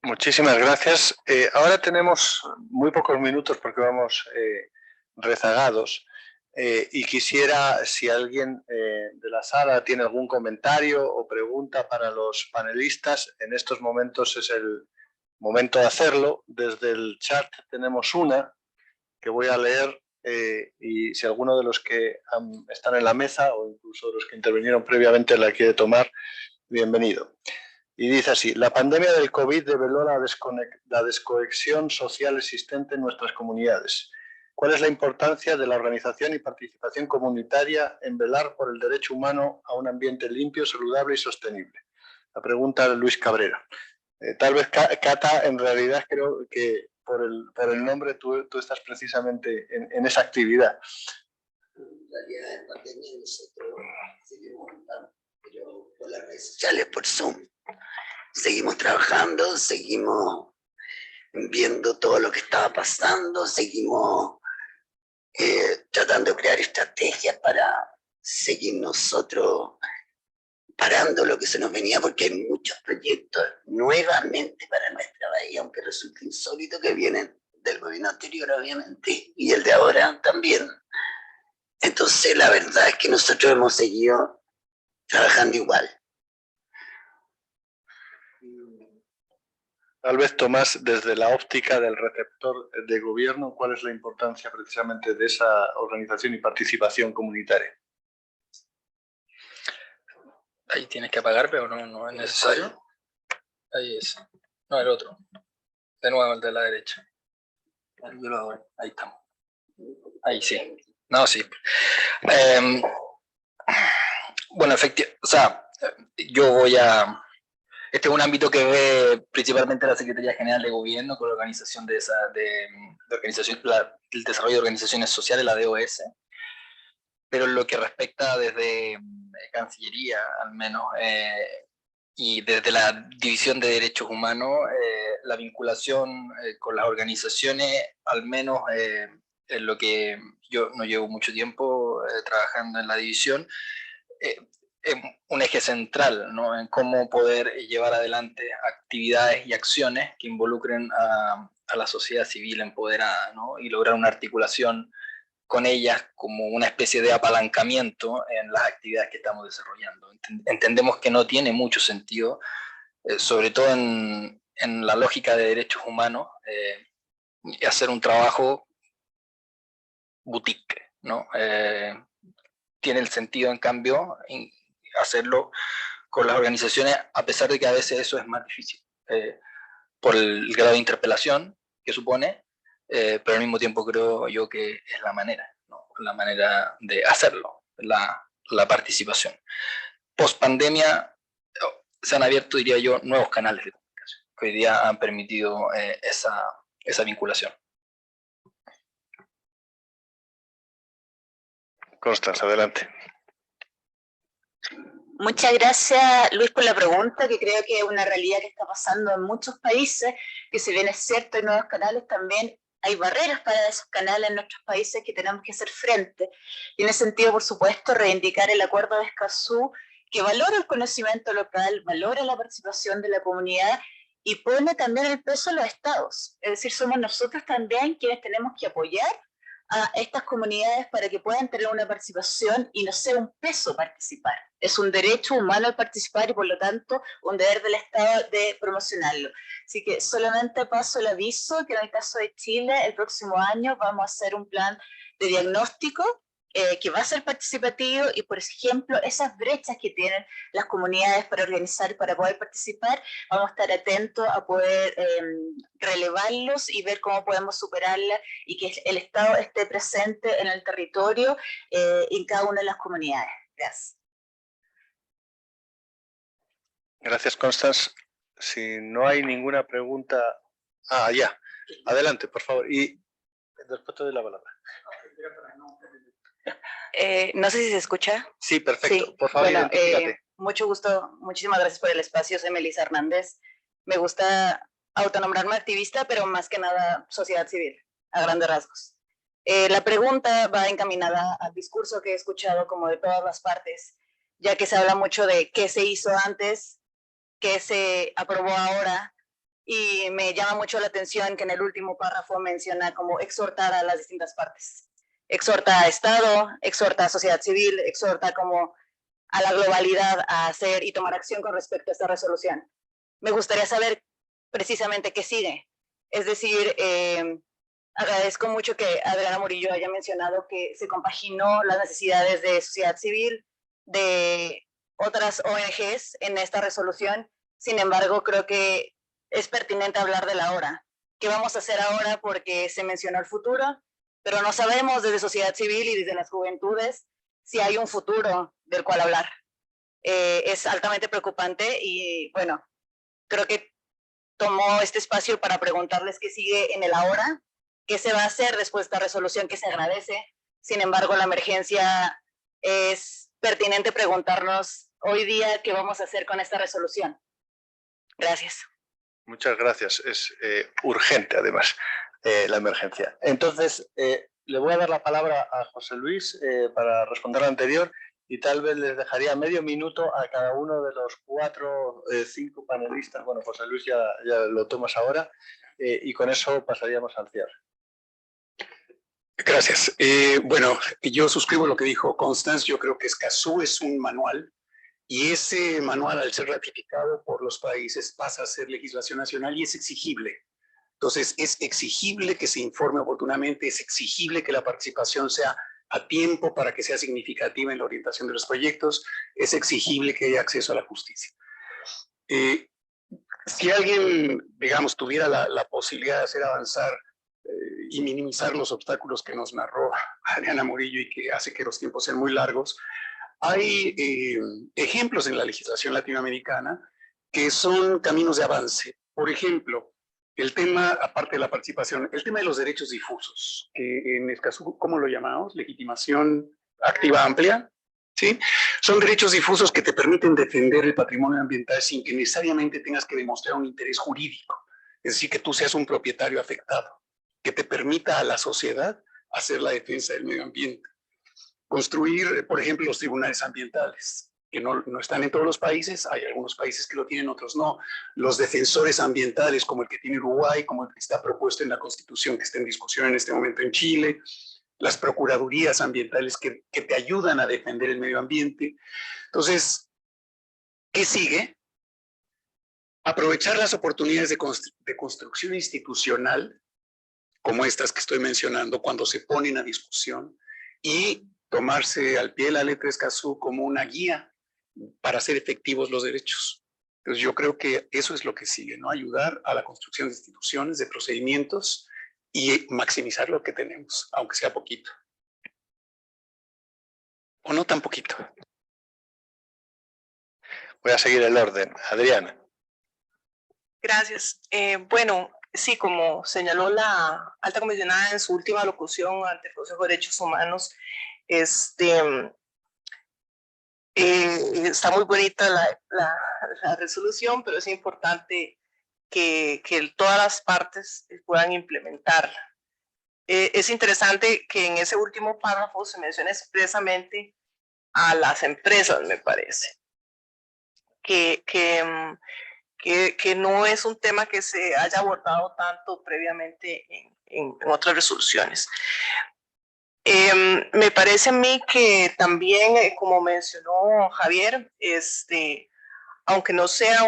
Muchísimas gracias. Ahora tenemos muy pocos minutos porque vamos rezagados, y quisiera, si alguien de la sala tiene algún comentario o pregunta para los panelistas, en estos momentos es el momento de hacerlo. Desde el chat tenemos una que voy a leer, y si alguno de los que están en la mesa o incluso los que intervinieron previamente la quiere tomar, bienvenido. Y dice así: la pandemia del COVID reveló la desconexión social existente en nuestras comunidades. ¿Cuál es la importancia de la organización y participación comunitaria en velar por el derecho humano a un ambiente limpio, saludable y sostenible? La pregunta de Luis Cabrera. Tal vez, Cata, en realidad creo que por el nombre tú estás precisamente en esa actividad. En realidad, en pandemia nosotros seguimos pero por las redes sociales, por Zoom. Seguimos trabajando, seguimos viendo todo lo que estaba pasando, seguimos tratando de crear estrategias para seguir nosotros parando lo que se nos venía, porque hay muchos proyectos nuevamente para nuestra bahía, aunque resulte insólito, que vienen del gobierno anterior, obviamente, y el de ahora también. Entonces, la verdad es que nosotros hemos seguido trabajando igual. Tal vez, Tomás, desde la óptica del receptor de gobierno, ¿cuál es la importancia precisamente de esa organización y participación comunitaria? Ahí tienes que apagar, pero no es necesario. Ahí es. No, el otro. De nuevo, el de la derecha. Yo lo hago. Ahí estamos. Ahí sí. No, sí. Bueno, efectivamente, o sea, yo voy a... Este es un ámbito que ve principalmente la Secretaría General de Gobierno con la organización del desarrollo de organizaciones sociales, la DOS. Pero en lo que respecta desde Cancillería, al menos, y desde la División de Derechos Humanos, la vinculación con las organizaciones, al menos en lo que yo no llevo mucho tiempo trabajando en la división, es un eje central, ¿no?, en cómo poder llevar adelante actividades y acciones que involucren a la sociedad civil empoderada, ¿no?, y lograr una articulación con ellas como una especie de apalancamiento en las actividades que estamos desarrollando. Entendemos que no tiene mucho sentido, sobre todo en la lógica de derechos humanos, hacer un trabajo boutique, ¿no? Tiene el sentido, en cambio, hacerlo con las organizaciones, a pesar de que a veces eso es más difícil, por el grado de interpelación que supone, pero al mismo tiempo creo yo que es la manera, ¿no?, la manera de hacerlo, la participación. Post pandemia se han abierto, diría yo, nuevos canales de comunicación que hoy día han permitido esa vinculación. Constanza, adelante. Muchas gracias, Luis, por la pregunta, que creo que es una realidad que está pasando en muchos países, que si bien es cierto, hay nuevos canales, también hay barreras para esos canales en nuestros países que tenemos que hacer frente. Y en ese sentido, por supuesto, reivindicar el acuerdo de Escazú, que valora el conocimiento local, valora la participación de la comunidad y pone también el peso a los estados. Es decir, somos nosotros también quienes tenemos que apoyar a estas comunidades para que puedan tener una participación y no sea un peso participar. Es un derecho humano el participar y por lo tanto un deber del Estado de promocionarlo. Así que solamente paso el aviso que en el caso de Chile el próximo año vamos a hacer un plan de diagnóstico que va a ser participativo y, por ejemplo, esas brechas que tienen las comunidades para organizar y para poder participar, vamos a estar atentos a poder relevarlos y ver cómo podemos superarlas y que el Estado esté presente en el territorio y en cada una de las comunidades. Gracias. Gracias, Constance. Si no hay ninguna pregunta... ya. Adelante, por favor. Y después te doy la palabra. No sé si se escucha. Sí, perfecto. Sí. Por favor, bueno, identifícate. mucho gusto, muchísimas gracias por el espacio. Soy Melissa Hernández. Me gusta autonombrarme activista, pero más que nada sociedad civil, a grandes rasgos. La pregunta va encaminada al discurso que he escuchado como de todas las partes, ya que se habla mucho de qué se hizo antes, qué se aprobó ahora, y me llama mucho la atención que en el último párrafo menciona como exhortar a las distintas partes. Exhorta a Estado, exhorta a sociedad civil, exhorta como a la globalidad a hacer y tomar acción con respecto a esta resolución. Me gustaría saber precisamente qué sigue. Es decir, agradezco mucho que Adriana Murillo haya mencionado que se compaginó las necesidades de sociedad civil, de otras ONGs en esta resolución. Sin embargo, creo que es pertinente hablar de la hora. ¿Qué vamos a hacer ahora? Porque se mencionó el futuro, pero no sabemos desde sociedad civil y desde las juventudes si hay un futuro del cual hablar. Es altamente preocupante y bueno, creo que tomó este espacio para preguntarles qué sigue en el ahora, qué se va a hacer después de esta resolución que se agradece. Sin embargo, la emergencia es pertinente preguntarnos hoy día qué vamos a hacer con esta resolución. Gracias. Muchas gracias. Es urgente, además, la emergencia. Entonces, le voy a dar la palabra a José Luis para responder lo anterior y tal vez les dejaría medio minuto a cada uno de los 5 panelistas. Bueno, José Luis ya lo tomas ahora y con eso pasaríamos al cierre. Gracias. Bueno, yo suscribo lo que dijo Constance. Yo creo que Escazú es un manual y ese manual, al ser ratificado por los países, pasa a ser legislación nacional y es exigible. Entonces, es exigible que se informe oportunamente, es exigible que la participación sea a tiempo para que sea significativa en la orientación de los proyectos, es exigible que haya acceso a la justicia. Si alguien, digamos, tuviera la posibilidad de hacer avanzar y minimizar los obstáculos que nos narró Adriana Murillo y que hace que los tiempos sean muy largos, hay ejemplos en la legislación latinoamericana que son caminos de avance. Por ejemplo, el tema, aparte de la participación, el tema de los derechos difusos, que en Escazú, ¿cómo lo llamamos? Legitimación activa amplia, ¿sí? Son derechos difusos que te permiten defender el patrimonio ambiental sin que necesariamente tengas que demostrar un interés jurídico, es decir, que tú seas un propietario afectado, que te permita a la sociedad hacer la defensa del medio ambiente. Construir, por ejemplo, los tribunales ambientales, que no están en todos los países, hay algunos países que lo tienen, otros no. Los defensores ambientales, como el que tiene Uruguay, como el que está propuesto en la Constitución, que está en discusión en este momento en Chile, las procuradurías ambientales que te ayudan a defender el medio ambiente. Entonces, ¿qué sigue? Aprovechar las oportunidades de construcción institucional, como estas que estoy mencionando, cuando se ponen a discusión, y tomarse al pie de la letra Escazú como una guía para hacer efectivos los derechos. Entonces yo creo que eso es lo que sigue, ¿no? Ayudar a la construcción de instituciones, de procedimientos y maximizar lo que tenemos, aunque sea poquito. O no tan poquito. Voy a seguir el orden. Adriana. Gracias. Bueno, sí, como señaló la alta comisionada en su última locución ante el Consejo de Derechos Humanos, Está muy bonita la resolución, pero es importante que todas las partes puedan implementarla. Es interesante que en ese último párrafo se menciona expresamente a las empresas, me parece, que no es un tema que se haya abordado tanto previamente en otras resoluciones. Me parece a mí que también, como mencionó Javier, aunque no sea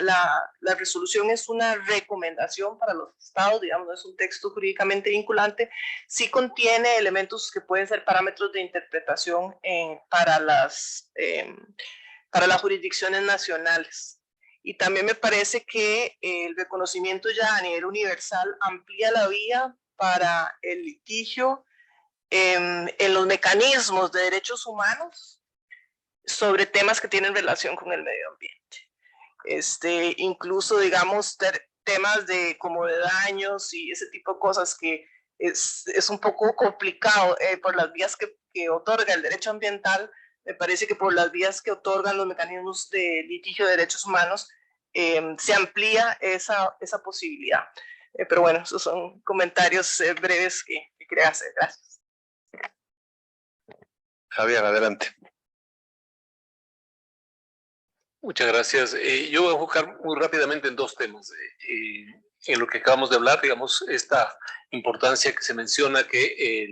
la resolución es una recomendación para los estados, digamos, no es un texto jurídicamente vinculante, sí contiene elementos que pueden ser parámetros de interpretación para las jurisdicciones nacionales. Y también me parece que el reconocimiento ya a nivel universal amplía la vía para el litigio en los mecanismos de derechos humanos sobre temas que tienen relación con el medio ambiente. Incluso, digamos, temas como de daños y ese tipo de cosas que es un poco complicado por las vías que otorga el derecho ambiental. Me parece que por las vías que otorgan los mecanismos de litigio de derechos humanos se amplía esa posibilidad. Pero bueno, esos son comentarios breves que quería hacer. Gracias. Javier, adelante. Muchas gracias. Yo voy a enfocar muy rápidamente en dos temas. En lo que acabamos de hablar, digamos, esta importancia que se menciona que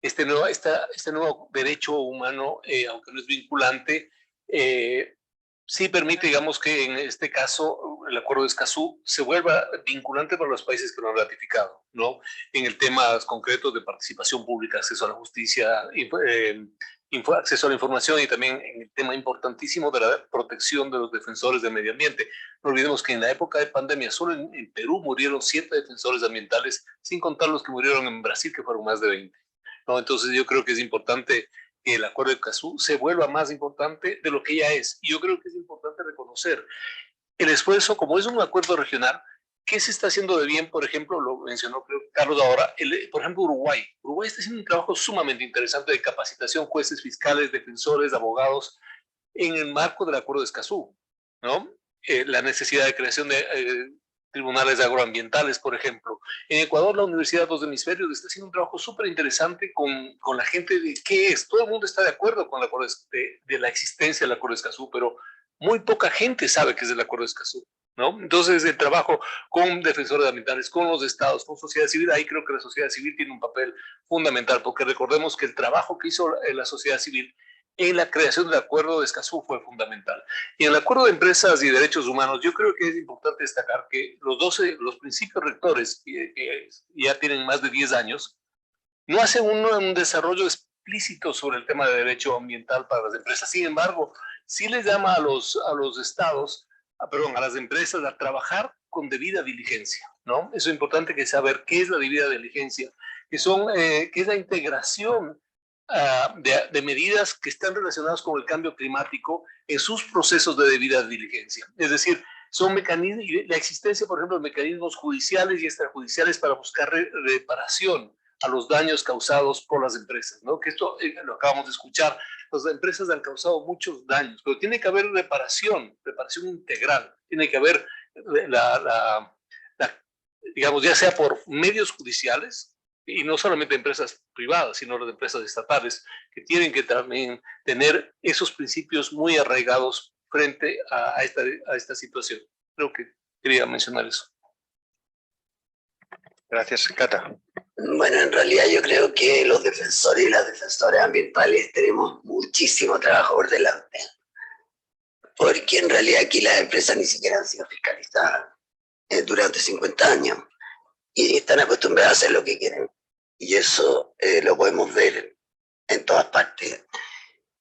este nuevo derecho humano, aunque no es vinculante, sí permite, digamos, que en este caso el Acuerdo de Escazú se vuelva vinculante para los países que lo han ratificado, ¿no? En el tema concreto de participación pública, acceso a la justicia, acceso a la información y también en el tema importantísimo de la protección de los defensores del medio ambiente. No olvidemos que en la época de pandemia solo en Perú murieron 7 defensores ambientales, sin contar los que murieron en Brasil, que fueron más de 20. ¿No? Entonces yo creo que es importante que el Acuerdo de Escazú se vuelva más importante de lo que ya es. Y yo creo que es importante reconocer el esfuerzo, como es un acuerdo regional, ¿qué se está haciendo de bien? Por ejemplo, lo mencionó creo, Carlos ahora, por ejemplo, Uruguay. Uruguay está haciendo un trabajo sumamente interesante de capacitación, jueces, fiscales, defensores, abogados, en el marco del Acuerdo de Escazú, ¿no? La necesidad de creación de tribunales agroambientales, por ejemplo. En Ecuador, la Universidad de los Hemisferios está haciendo un trabajo súper interesante con la gente de qué es. Todo el mundo está de acuerdo con el acuerdo de la existencia del Acuerdo de Escazú, pero muy poca gente sabe qué es el Acuerdo de Escazú, ¿no? Entonces, el trabajo con defensores ambientales, con los estados, con sociedad civil, ahí creo que la sociedad civil tiene un papel fundamental, porque recordemos que el trabajo que hizo la sociedad civil en la creación del Acuerdo de Escazú fue fundamental. Y en el Acuerdo de Empresas y Derechos Humanos, yo creo que es importante destacar que los principios rectores, que ya tienen más de 10 años, no hacen un desarrollo explícito sobre el tema de derecho ambiental para las empresas. Sin embargo, sí les llama a los estados, a las empresas a trabajar con debida diligencia, ¿no? Eso es importante que saber qué es la debida diligencia, que es la integración de medidas que están relacionadas con el cambio climático en sus procesos de debida diligencia. Es decir, son mecanismos, la existencia, por ejemplo, de mecanismos judiciales y extrajudiciales para buscar reparación a los daños causados por las empresas, ¿no? Que esto lo acabamos de escuchar. Las empresas han causado muchos daños, pero tiene que haber reparación integral. Tiene que haber digamos, ya sea por medios judiciales, y no solamente empresas privadas, sino las empresas estatales, que tienen que también tener esos principios muy arraigados frente a esta situación. Creo que quería mencionar eso. Gracias, Cata. Bueno, en realidad yo creo que los defensores y las defensoras ambientales tenemos muchísimo trabajo por delante, porque en realidad aquí las empresas ni siquiera han sido fiscalizadas durante 50 años y están acostumbradas a hacer lo que quieren. Y eso lo podemos ver en todas partes,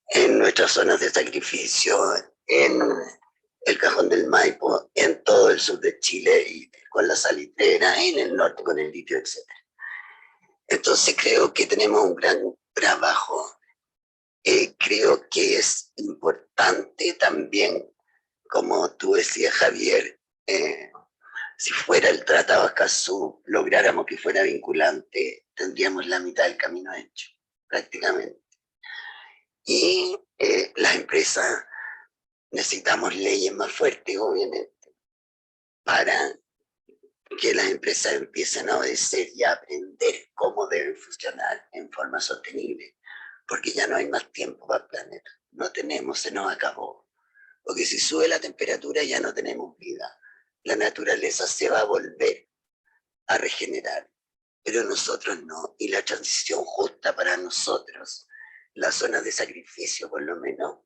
en nuestras zonas de sacrificio, en el Cajón del Maipo, en todo el sur de Chile y con la salitrera, en el norte con el litio, etc. Entonces creo que tenemos un gran trabajo. Creo que es importante también, como tú decías, Javier, si fuera el Tratado de Escazú, lográramos que fuera vinculante, tendríamos la mitad del camino hecho, prácticamente. Y las empresas necesitamos leyes más fuertes, obviamente, para que las empresas empiecen a obedecer y a aprender cómo deben funcionar en forma sostenible, porque ya no hay más tiempo para el planeta. No tenemos, se nos acabó. Porque si sube la temperatura ya no tenemos vida. La naturaleza se va a volver a regenerar, pero nosotros no. Y la transición justa para nosotros, las zonas de sacrificio por lo menos,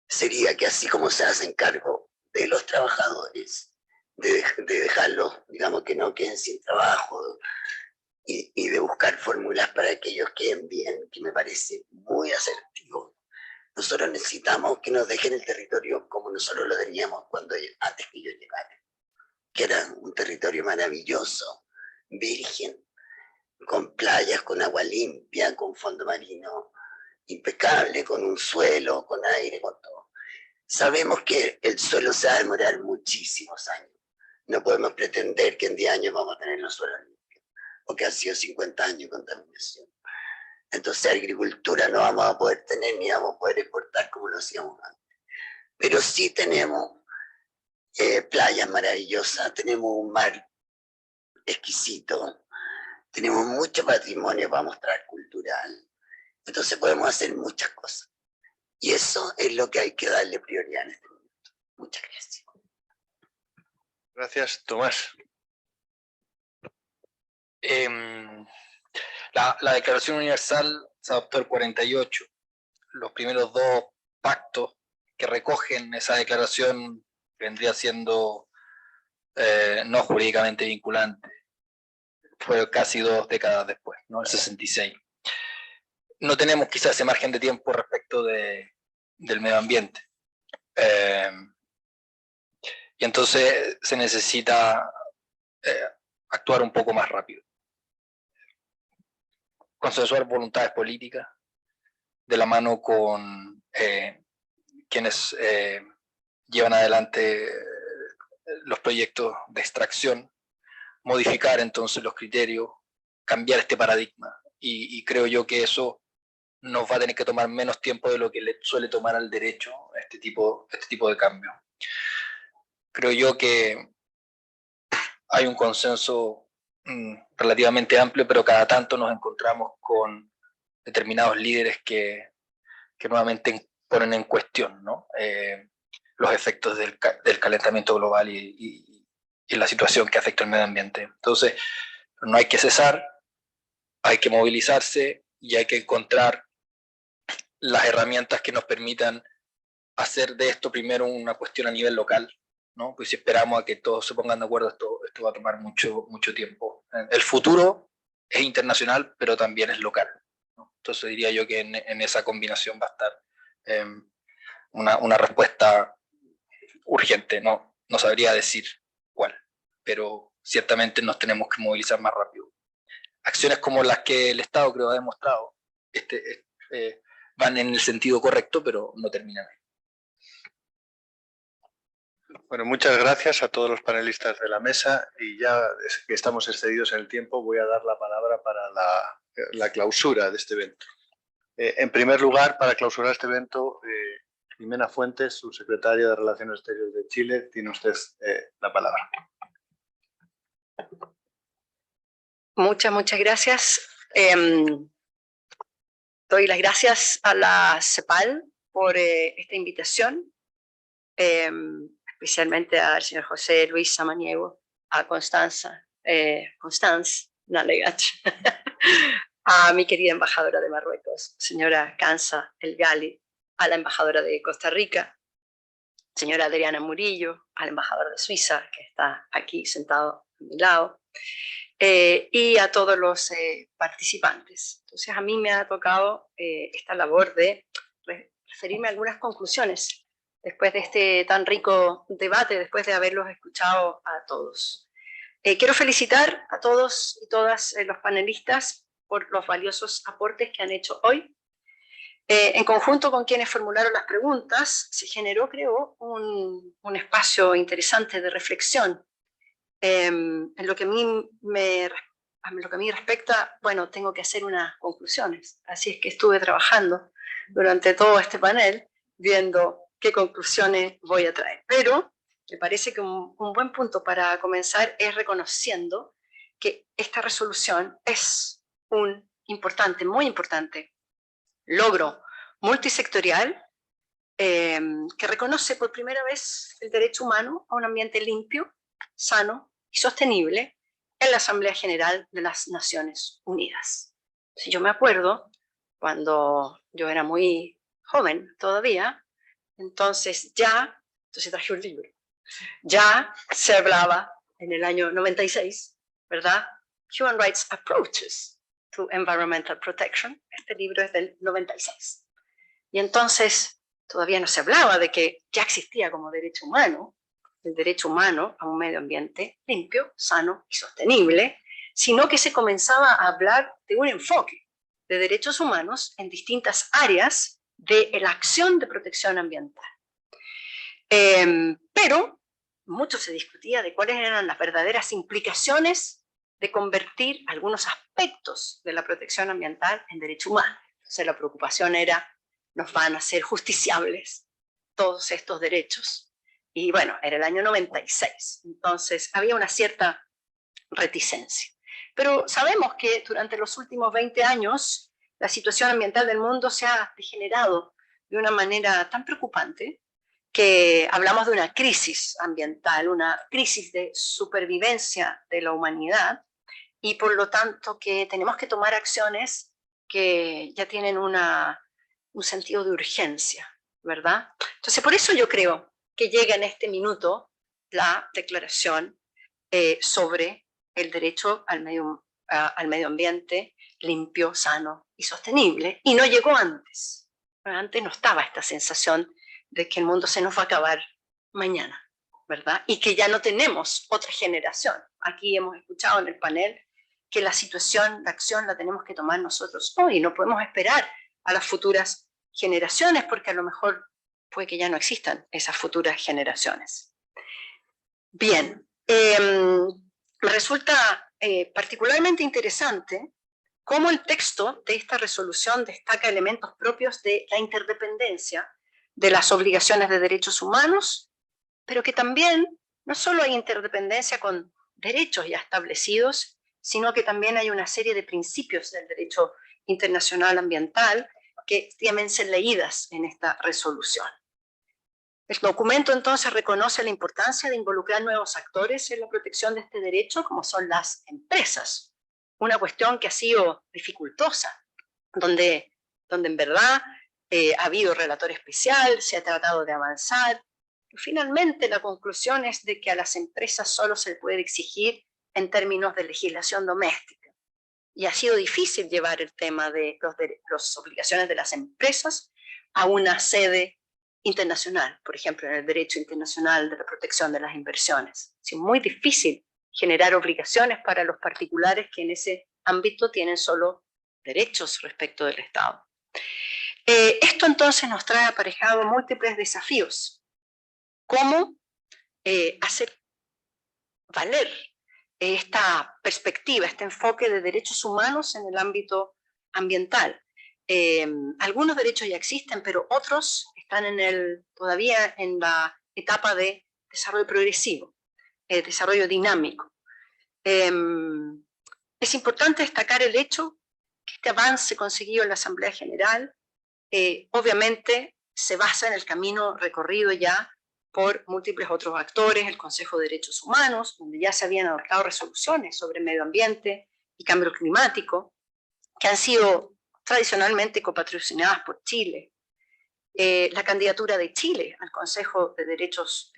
sería que así como se hacen cargo de los trabajadores, de dejarlos, digamos, que no queden sin trabajo y de buscar fórmulas para que ellos queden bien, que me parece muy asertivo. Nosotros necesitamos que nos dejen el territorio como nosotros lo teníamos antes que yo llegara, que era un territorio maravilloso, virgen, con playas, con agua limpia, con fondo marino impecable, con un suelo, con aire, con todo. Sabemos que el suelo se va a demorar muchísimos años. No podemos pretender que en 10 años vamos a tener los suelos limpios, porque ha sido 50 años de contaminación. Entonces agricultura no vamos a poder tener ni vamos a poder exportar como lo hacíamos antes. Pero sí tenemos playas maravillosas, tenemos un mar exquisito, tenemos mucho patrimonio para mostrar cultural. Entonces podemos hacer muchas cosas. Y eso es lo que hay que darle prioridad en este momento. Muchas gracias. Gracias, Tomás. La Declaración Universal se adoptó el 48. Los primeros dos pactos que recogen esa declaración vendría siendo no jurídicamente vinculante. Fue casi 2 décadas después, ¿no? El 66. No tenemos quizás ese margen de tiempo respecto del medio ambiente. Y entonces se necesita actuar un poco más rápido. Consensuar voluntades políticas de la mano con quienes llevan adelante los proyectos de extracción, modificar entonces los criterios, cambiar este paradigma. Y creo yo que eso nos va a tener que tomar menos tiempo de lo que le suele tomar al derecho este tipo de cambio. Creo yo que hay un consenso relativamente amplio, pero cada tanto nos encontramos con determinados líderes que nuevamente ponen en cuestión, ¿no? Los efectos del calentamiento global y la situación que afecta al medio ambiente. Entonces, no hay que cesar, hay que movilizarse y hay que encontrar las herramientas que nos permitan hacer de esto primero una cuestión a nivel local, ¿no? Pues si esperamos a que todos se pongan de acuerdo, esto va a tomar mucho tiempo. El futuro es internacional, pero también es local, ¿no? Entonces diría yo que en esa combinación va a estar una respuesta urgente. No sabría decir cuál, pero ciertamente nos tenemos que movilizar más rápido. Acciones como las que el Estado creo ha demostrado van en el sentido correcto, pero no terminan ahí. Bueno, muchas gracias a todos los panelistas de la mesa y ya que estamos excedidos en el tiempo voy a dar la palabra para la clausura de este evento. En primer lugar, para clausurar este evento, Jimena Fuentes, subsecretaria de Relaciones Exteriores de Chile, tiene usted la palabra. Muchas gracias. Doy las gracias a la CEPAL por esta invitación, especialmente al señor José Luis Samaniego, a Constance Nalegat, a mi querida embajadora de Marruecos, señora Kansa El Gali, a la embajadora de Costa Rica, señora Adriana Murillo, al embajador de Suiza, que está aquí sentado a mi lado, y a todos los participantes. Entonces a mí me ha tocado esta labor de referirme a algunas conclusiones después de este tan rico debate, después de haberlos escuchado a todos. Quiero felicitar a todos y todas los panelistas por los valiosos aportes que han hecho hoy. En conjunto con quienes formularon las preguntas, se generó, creo, un espacio interesante de reflexión. En lo que a mí respecta, bueno, tengo que hacer unas conclusiones, así es que estuve trabajando durante todo este panel, viendo qué conclusiones voy a traer. Pero me parece que un buen punto para comenzar es reconociendo que esta resolución es un importante, muy importante logro multisectorial que reconoce por primera vez el derecho humano a un ambiente limpio, sano y sostenible en la Asamblea General de las Naciones Unidas. Si yo me acuerdo, cuando yo era muy joven todavía, entonces traje un libro, ya se hablaba en el año 96, ¿verdad? Human Rights Approaches to Environmental Protection. Este libro es del 96. Y entonces todavía no se hablaba de que ya existía como derecho humano, el derecho humano a un medio ambiente limpio, sano y sostenible, sino que se comenzaba a hablar de un enfoque de derechos humanos en distintas áreas de la acción de protección ambiental. Pero mucho se discutía de cuáles eran las verdaderas implicaciones de convertir algunos aspectos de la protección ambiental en derecho humano. Entonces la preocupación era, ¿nos van a ser justiciables todos estos derechos? Y bueno, era el año 96, entonces había una cierta reticencia. Pero sabemos que durante los últimos 20 años la situación ambiental del mundo se ha degenerado de una manera tan preocupante que hablamos de una crisis ambiental, una crisis de supervivencia de la humanidad, y por lo tanto que tenemos que tomar acciones que ya tienen un sentido de urgencia, ¿verdad? Entonces por eso yo creo que llega en este minuto la declaración sobre el derecho al medio ambiente limpio, sano y sostenible, y no llegó antes. Antes no estaba esta sensación de que el mundo se nos va a acabar mañana, ¿verdad? Y que ya no tenemos otra generación. Aquí hemos escuchado en el panel que la situación, la acción la tenemos que tomar nosotros hoy, no podemos esperar a las futuras generaciones porque a lo mejor puede que ya no existan esas futuras generaciones. Bien, me resulta particularmente interesante cómo el texto de esta resolución destaca elementos propios de la interdependencia de las obligaciones de derechos humanos, pero que también no solo hay interdependencia con derechos ya establecidos, sino que también hay una serie de principios del derecho internacional ambiental que deben ser leídas en esta resolución. El documento entonces reconoce la importancia de involucrar nuevos actores en la protección de este derecho, como son las empresas, una cuestión que ha sido dificultosa, donde en verdad ha habido relator especial, se ha tratado de avanzar. Y finalmente la conclusión es de que a las empresas solo se puede exigir en términos de legislación doméstica. Y ha sido difícil llevar el tema de las obligaciones de las empresas a una sede internacional, por ejemplo, en el derecho internacional de la protección de las inversiones. Es muy difícil generar obligaciones para los particulares que en ese ámbito tienen solo derechos respecto del Estado. Esto entonces nos trae aparejado múltiples desafíos. ¿Cómo hacer valer esta perspectiva, este enfoque de derechos humanos en el ámbito ambiental? Algunos derechos ya existen, pero otros están todavía en la etapa de desarrollo progresivo, desarrollo dinámico. Es importante destacar el hecho que este avance conseguido en la Asamblea General obviamente se basa en el camino recorrido ya por múltiples otros actores, el Consejo de Derechos Humanos, donde ya se habían adoptado resoluciones sobre medio ambiente y cambio climático, que han sido tradicionalmente copatrocinadas por Chile. La candidatura de Chile al Consejo de Derechos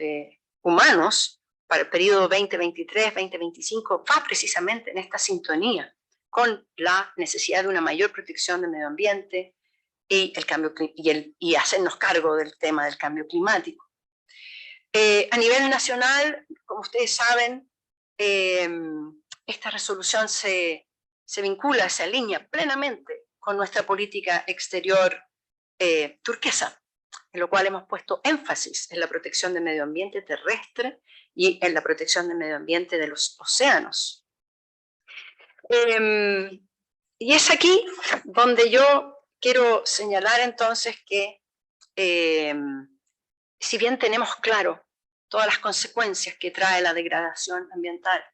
Humanos para el periodo 2023-2025 va precisamente en esta sintonía con la necesidad de una mayor protección del medio ambiente y hacernos cargo del tema del cambio climático. A nivel nacional, como ustedes saben, esta resolución se vincula, se alinea plenamente con nuestra política exterior turquesa, en lo cual hemos puesto énfasis en la protección del medio ambiente terrestre y en la protección del medio ambiente de los océanos. Y es aquí donde yo quiero señalar entonces que si bien tenemos claro todas las consecuencias que trae la degradación ambiental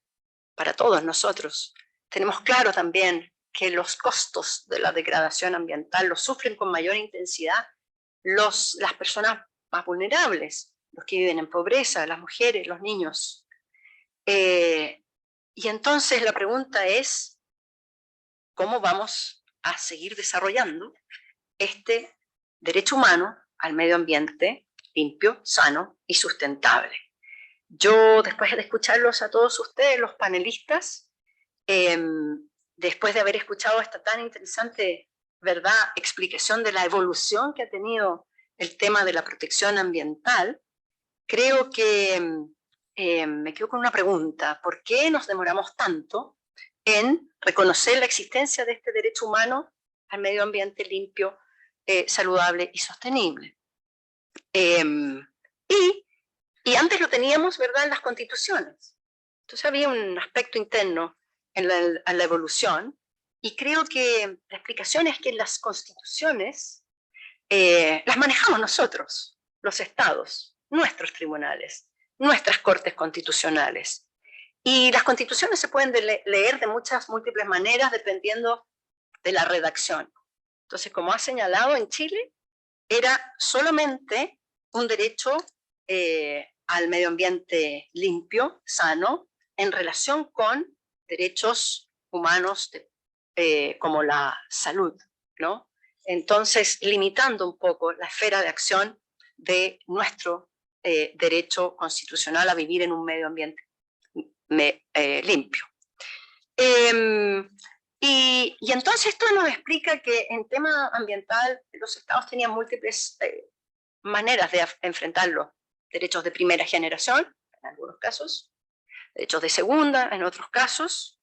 para todos nosotros, tenemos claro también que los costos de la degradación ambiental los sufren con mayor intensidad las personas más vulnerables, los que viven en pobreza, las mujeres, los niños. Y entonces la pregunta es, ¿cómo vamos a seguir desarrollando este derecho humano al medio ambiente limpio, sano y sustentable? Yo, después de escucharlos a todos ustedes, los panelistas, después de haber escuchado esta tan interesante, ¿verdad?, explicación de la evolución que ha tenido el tema de la protección ambiental, creo que me quedo con una pregunta. ¿Por qué nos demoramos tanto en reconocer la existencia de este derecho humano al medio ambiente limpio, saludable y sostenible? Y antes lo teníamos, ¿verdad?, en las constituciones. Entonces había un aspecto interno en la evolución, y creo que la explicación es que las constituciones las manejamos nosotros, los estados, nuestros tribunales, nuestras cortes constitucionales. Y las constituciones se pueden leer de muchas múltiples maneras dependiendo de la redacción. Entonces, como ha señalado, en Chile era solamente un derecho al medio ambiente limpio, sano, en relación con derechos humanos como la salud, ¿no? Entonces, limitando un poco la esfera de acción de nuestro derecho constitucional a vivir en un medio ambiente limpio. Y entonces esto nos explica que en tema ambiental los estados tenían múltiples maneras de enfrentarlo. Derechos de primera generación, en algunos casos, derechos de segunda, en otros casos,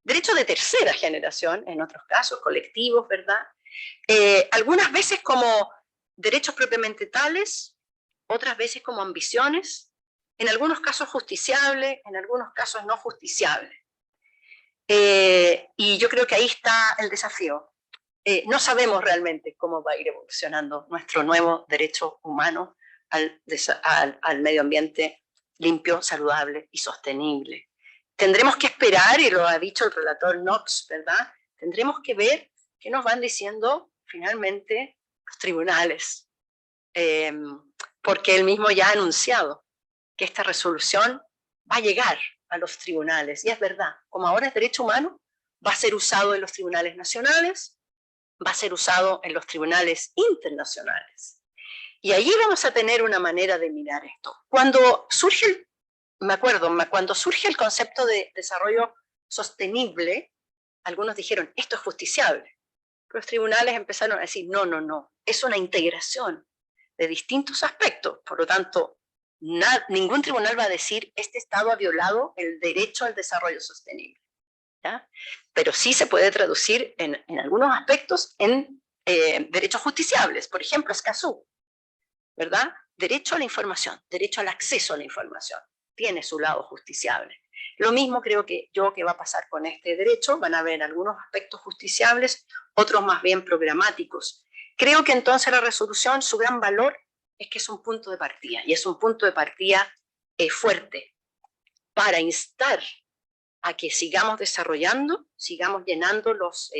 derechos de tercera generación, en otros casos, colectivos, ¿verdad? Algunas veces como derechos propiamente tales, otras veces como ambiciones, en algunos casos justiciables, en algunos casos no justiciables. Y yo creo que ahí está el desafío. No sabemos realmente cómo va a ir evolucionando nuestro nuevo derecho humano al medio ambiente limpio, saludable y sostenible. Tendremos que esperar, y lo ha dicho el relator Knox, ¿verdad? Tendremos que ver qué nos van diciendo finalmente los tribunales, porque él mismo ya ha anunciado que esta resolución va a llegar a los tribunales, y es verdad, como ahora es derecho humano, va a ser usado en los tribunales nacionales, va a ser usado en los tribunales internacionales. Y allí vamos a tener una manera de mirar esto. Cuando surge, cuando surge el concepto de desarrollo sostenible, algunos dijeron, esto es justiciable. Los tribunales empezaron a decir, no, no, no, es una integración de distintos aspectos. Por lo tanto, ningún tribunal va a decir, este Estado ha violado el derecho al desarrollo sostenible, ¿ya? Pero sí se puede traducir en algunos aspectos en derechos justiciables. Por ejemplo, Escazú, ¿verdad? Derecho a la información, derecho al acceso a la información, tiene su lado justiciable. Lo mismo creo que va a pasar con este derecho, van a haber algunos aspectos justiciables, otros más bien programáticos. Creo que entonces la resolución, su gran valor es que es un punto de partida, y es un punto de partida fuerte para instar a que sigamos desarrollando, sigamos llenando las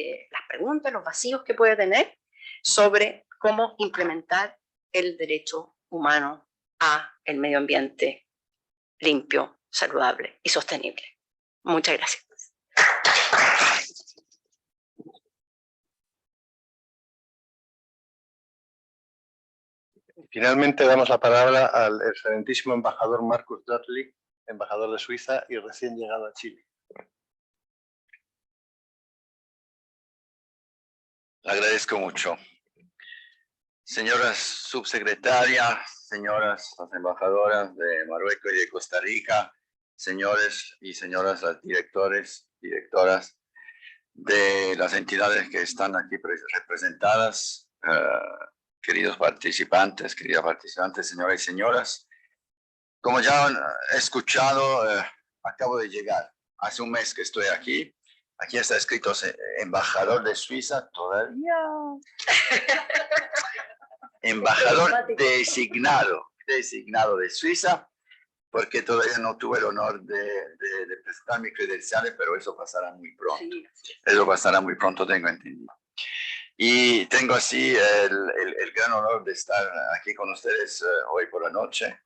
preguntas, los vacíos que puede tener sobre cómo implementar el derecho humano a el medio ambiente limpio, saludable y sostenible. Muchas gracias. Finalmente damos la palabra al excelentísimo embajador Marcus Dudley, embajador de Suiza y recién llegado a Chile. Agradezco mucho. Señoras subsecretarias, señoras las embajadoras de Marruecos y de Costa Rica, señores y señoras las directores, directoras de las entidades que están aquí representadas, queridas participantes, señoras y señoras. Como ya han escuchado, acabo de llegar. Hace un mes que estoy aquí Aquí está escrito embajador de Suiza todavía. Embajador designado de Suiza, porque todavía no tuve el honor de presentar mis credenciales, pero eso pasará muy pronto. Eso pasará muy pronto, tengo entendido. Y tengo así el gran honor de estar aquí con ustedes hoy por la noche,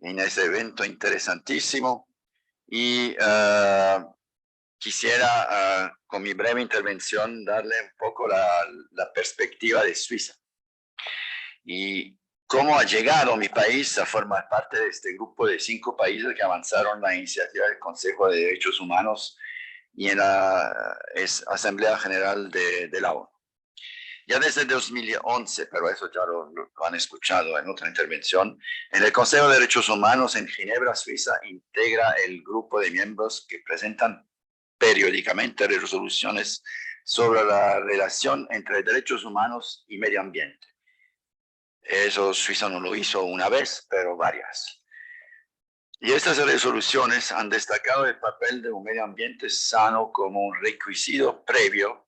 en ese evento interesantísimo. Y quisiera, con mi breve intervención, darle un poco la perspectiva de Suiza. Y cómo ha llegado mi país a formar parte de este grupo de 5 países que avanzaron la iniciativa del Consejo de Derechos Humanos y en la Asamblea General de la ONU. Ya desde 2011, pero eso ya lo han escuchado en otra intervención, en el Consejo de Derechos Humanos en Ginebra, Suiza, integra el grupo de miembros que presentan periódicamente resoluciones sobre la relación entre derechos humanos y medio ambiente. Eso Suiza no lo hizo una vez, pero varias. Y estas resoluciones han destacado el papel de un medio ambiente sano como un requisito previo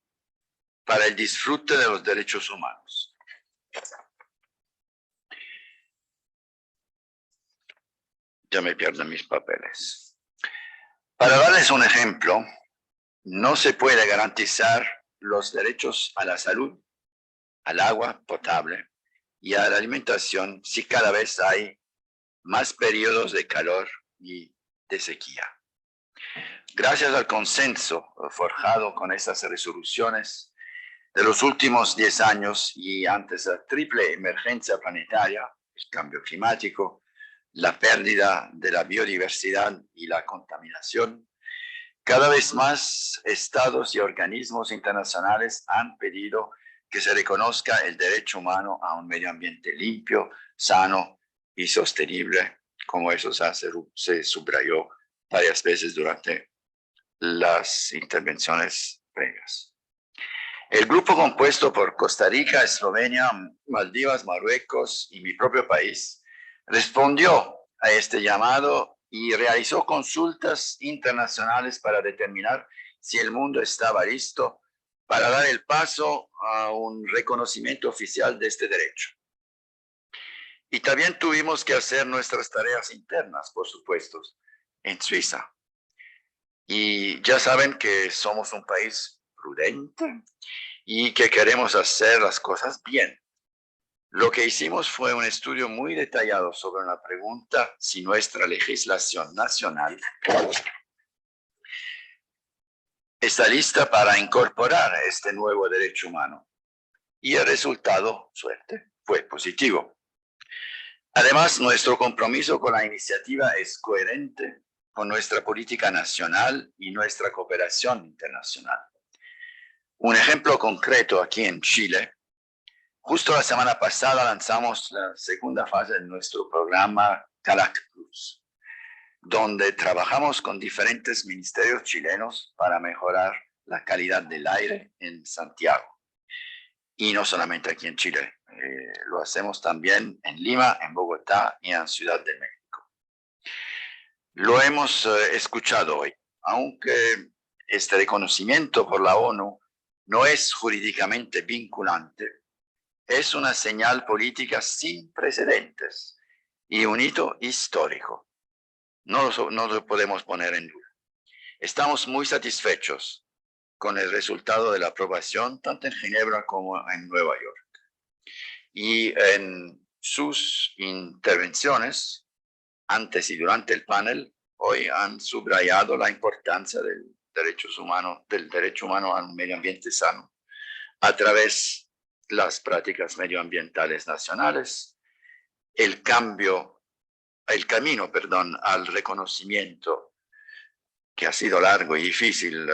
para el disfrute de los derechos humanos. Ya me pierdo mis papeles. Para darles un ejemplo, no se puede garantizar los derechos a la salud, al agua potable y a la alimentación si cada vez hay más periodos de calor y de sequía. Gracias al consenso forjado con estas resoluciones de los últimos 10 años y antes la triple emergencia planetaria, el cambio climático, la pérdida de la biodiversidad y la contaminación, cada vez más estados y organismos internacionales han pedido que se reconozca el derecho humano a un medio ambiente limpio, sano y sostenible, como eso se subrayó varias veces durante las intervenciones previas. El grupo compuesto por Costa Rica, Eslovenia, Maldivas, Marruecos y mi propio país respondió a este llamado y realizó consultas internacionales para determinar si el mundo estaba listo para dar el paso a un reconocimiento oficial de este derecho. Y también tuvimos que hacer nuestras tareas internas, por supuesto, en Suiza. Y ya saben que somos un país prudente y que queremos hacer las cosas bien. Lo que hicimos fue un estudio muy detallado sobre la pregunta si nuestra legislación nacional está lista para incorporar este nuevo derecho humano. Y el resultado, suerte, fue positivo. Además, nuestro compromiso con la iniciativa es coherente con nuestra política nacional y nuestra cooperación internacional. Un ejemplo concreto aquí en Chile. Justo la semana pasada lanzamos la segunda fase de nuestro programa CALAC Plus, donde trabajamos con diferentes ministerios chilenos para mejorar la calidad del aire en Santiago. Y no solamente aquí en Chile, lo hacemos también en Lima, en Bogotá y en Ciudad de México. Lo hemos escuchado hoy, aunque este reconocimiento por la ONU no es jurídicamente vinculante, es una señal política sin precedentes y un hito histórico. No lo podemos poner en duda. Estamos muy satisfechos con el resultado de la aprobación tanto en Ginebra como en Nueva York. Y en sus intervenciones, antes y durante el panel, hoy han subrayado la importancia del derecho humano a un medio ambiente sano a través de las prácticas medioambientales nacionales, el camino al reconocimiento, que ha sido largo y difícil,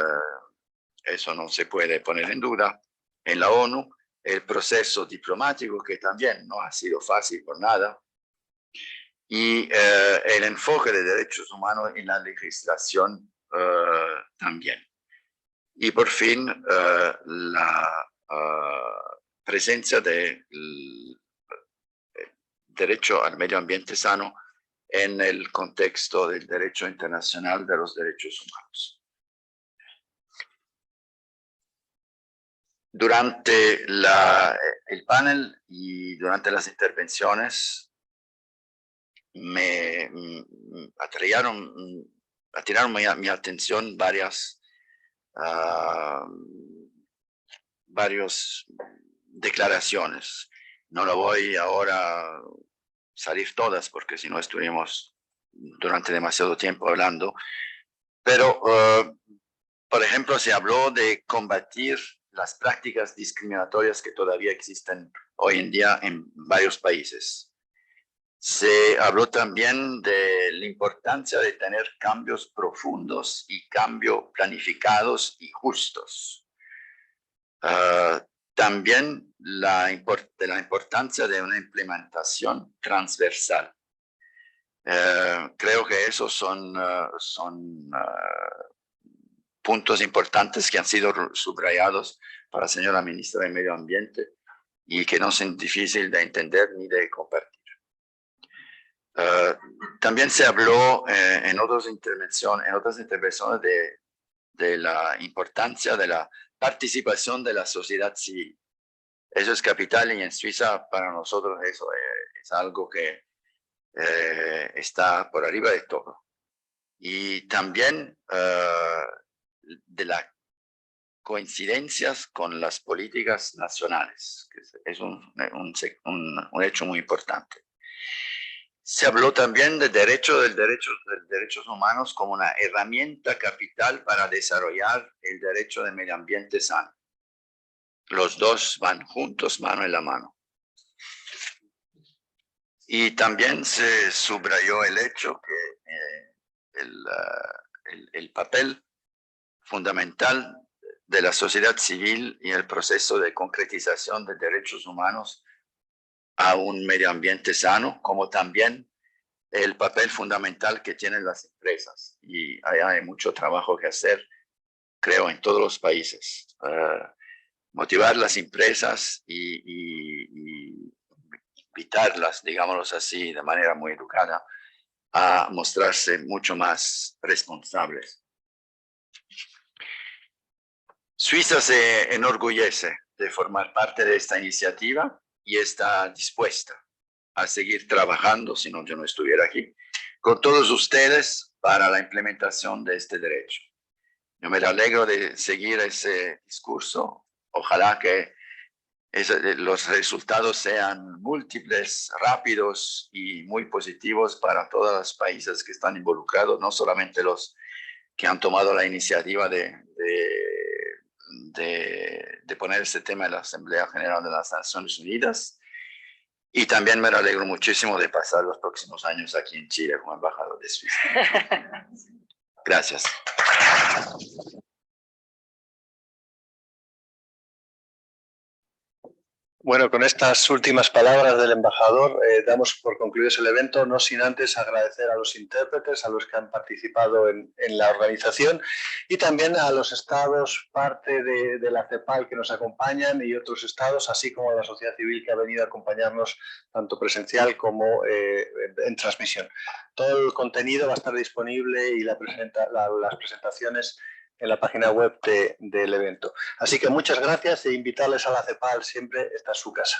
eso no se puede poner en duda, en la ONU, el proceso diplomático, que también no ha sido fácil por nada, y el enfoque de derechos humanos en la legislación también. Y por fin, la presencia del derecho al medio ambiente sano en el contexto del derecho internacional de los derechos humanos. Durante el panel y durante las intervenciones me atiraron mi atención varias declaraciones. No lo voy ahora a salir todas porque si no estuvimos durante demasiado tiempo hablando, pero por ejemplo se habló de combatir las prácticas discriminatorias que todavía existen hoy en día en varios países. Se habló también de la importancia de tener cambios profundos y cambios planificados y justos. También de la importancia de una implementación transversal. Creo que esos son puntos importantes que han sido subrayados para la señora ministra de Medio Ambiente y que no son difíciles de entender ni de compartir. También se habló en otras intervenciones de la importancia de la participación de la sociedad civil. Eso es capital y en Suiza para nosotros eso es algo que está por arriba de todo. Y también de las coincidencias con las políticas nacionales, que es un hecho muy importante. Se habló también de derechos humanos como una herramienta capital para desarrollar el derecho de medio ambiente sano. Los dos van juntos, mano en la mano. Y también se subrayó el hecho que el papel fundamental de la sociedad civil y el proceso de concretización de derechos humanos a un medio ambiente sano, como también el papel fundamental que tienen las empresas. Y hay mucho trabajo que hacer, creo, en todos los países. Motivar las empresas y invitarlas, digámoslo así, de manera muy educada, a mostrarse mucho más responsables. Suiza se enorgullece de formar parte de esta iniciativa y está dispuesta a seguir trabajando, si no yo no estuviera aquí, con todos ustedes para la implementación de este derecho. Yo me alegro de seguir ese discurso. Ojalá que los resultados sean múltiples, rápidos y muy positivos para todos los países que están involucrados, no solamente los que han tomado la iniciativa de poner este tema en la Asamblea General de las Naciones Unidas. Y también me alegro muchísimo de pasar los próximos años aquí en Chile como embajador de Suiza. Gracias. Bueno, con estas últimas palabras del embajador damos por concluido el evento, no sin antes agradecer a los intérpretes, a los que han participado en la organización y también a los estados, parte de la CEPAL que nos acompañan y otros estados, así como a la sociedad civil que ha venido a acompañarnos tanto presencial como en transmisión. Todo el contenido va a estar disponible y las presentaciones en la página web del evento. Así que muchas gracias e invitarles a la CEPAL, siempre esta es su casa.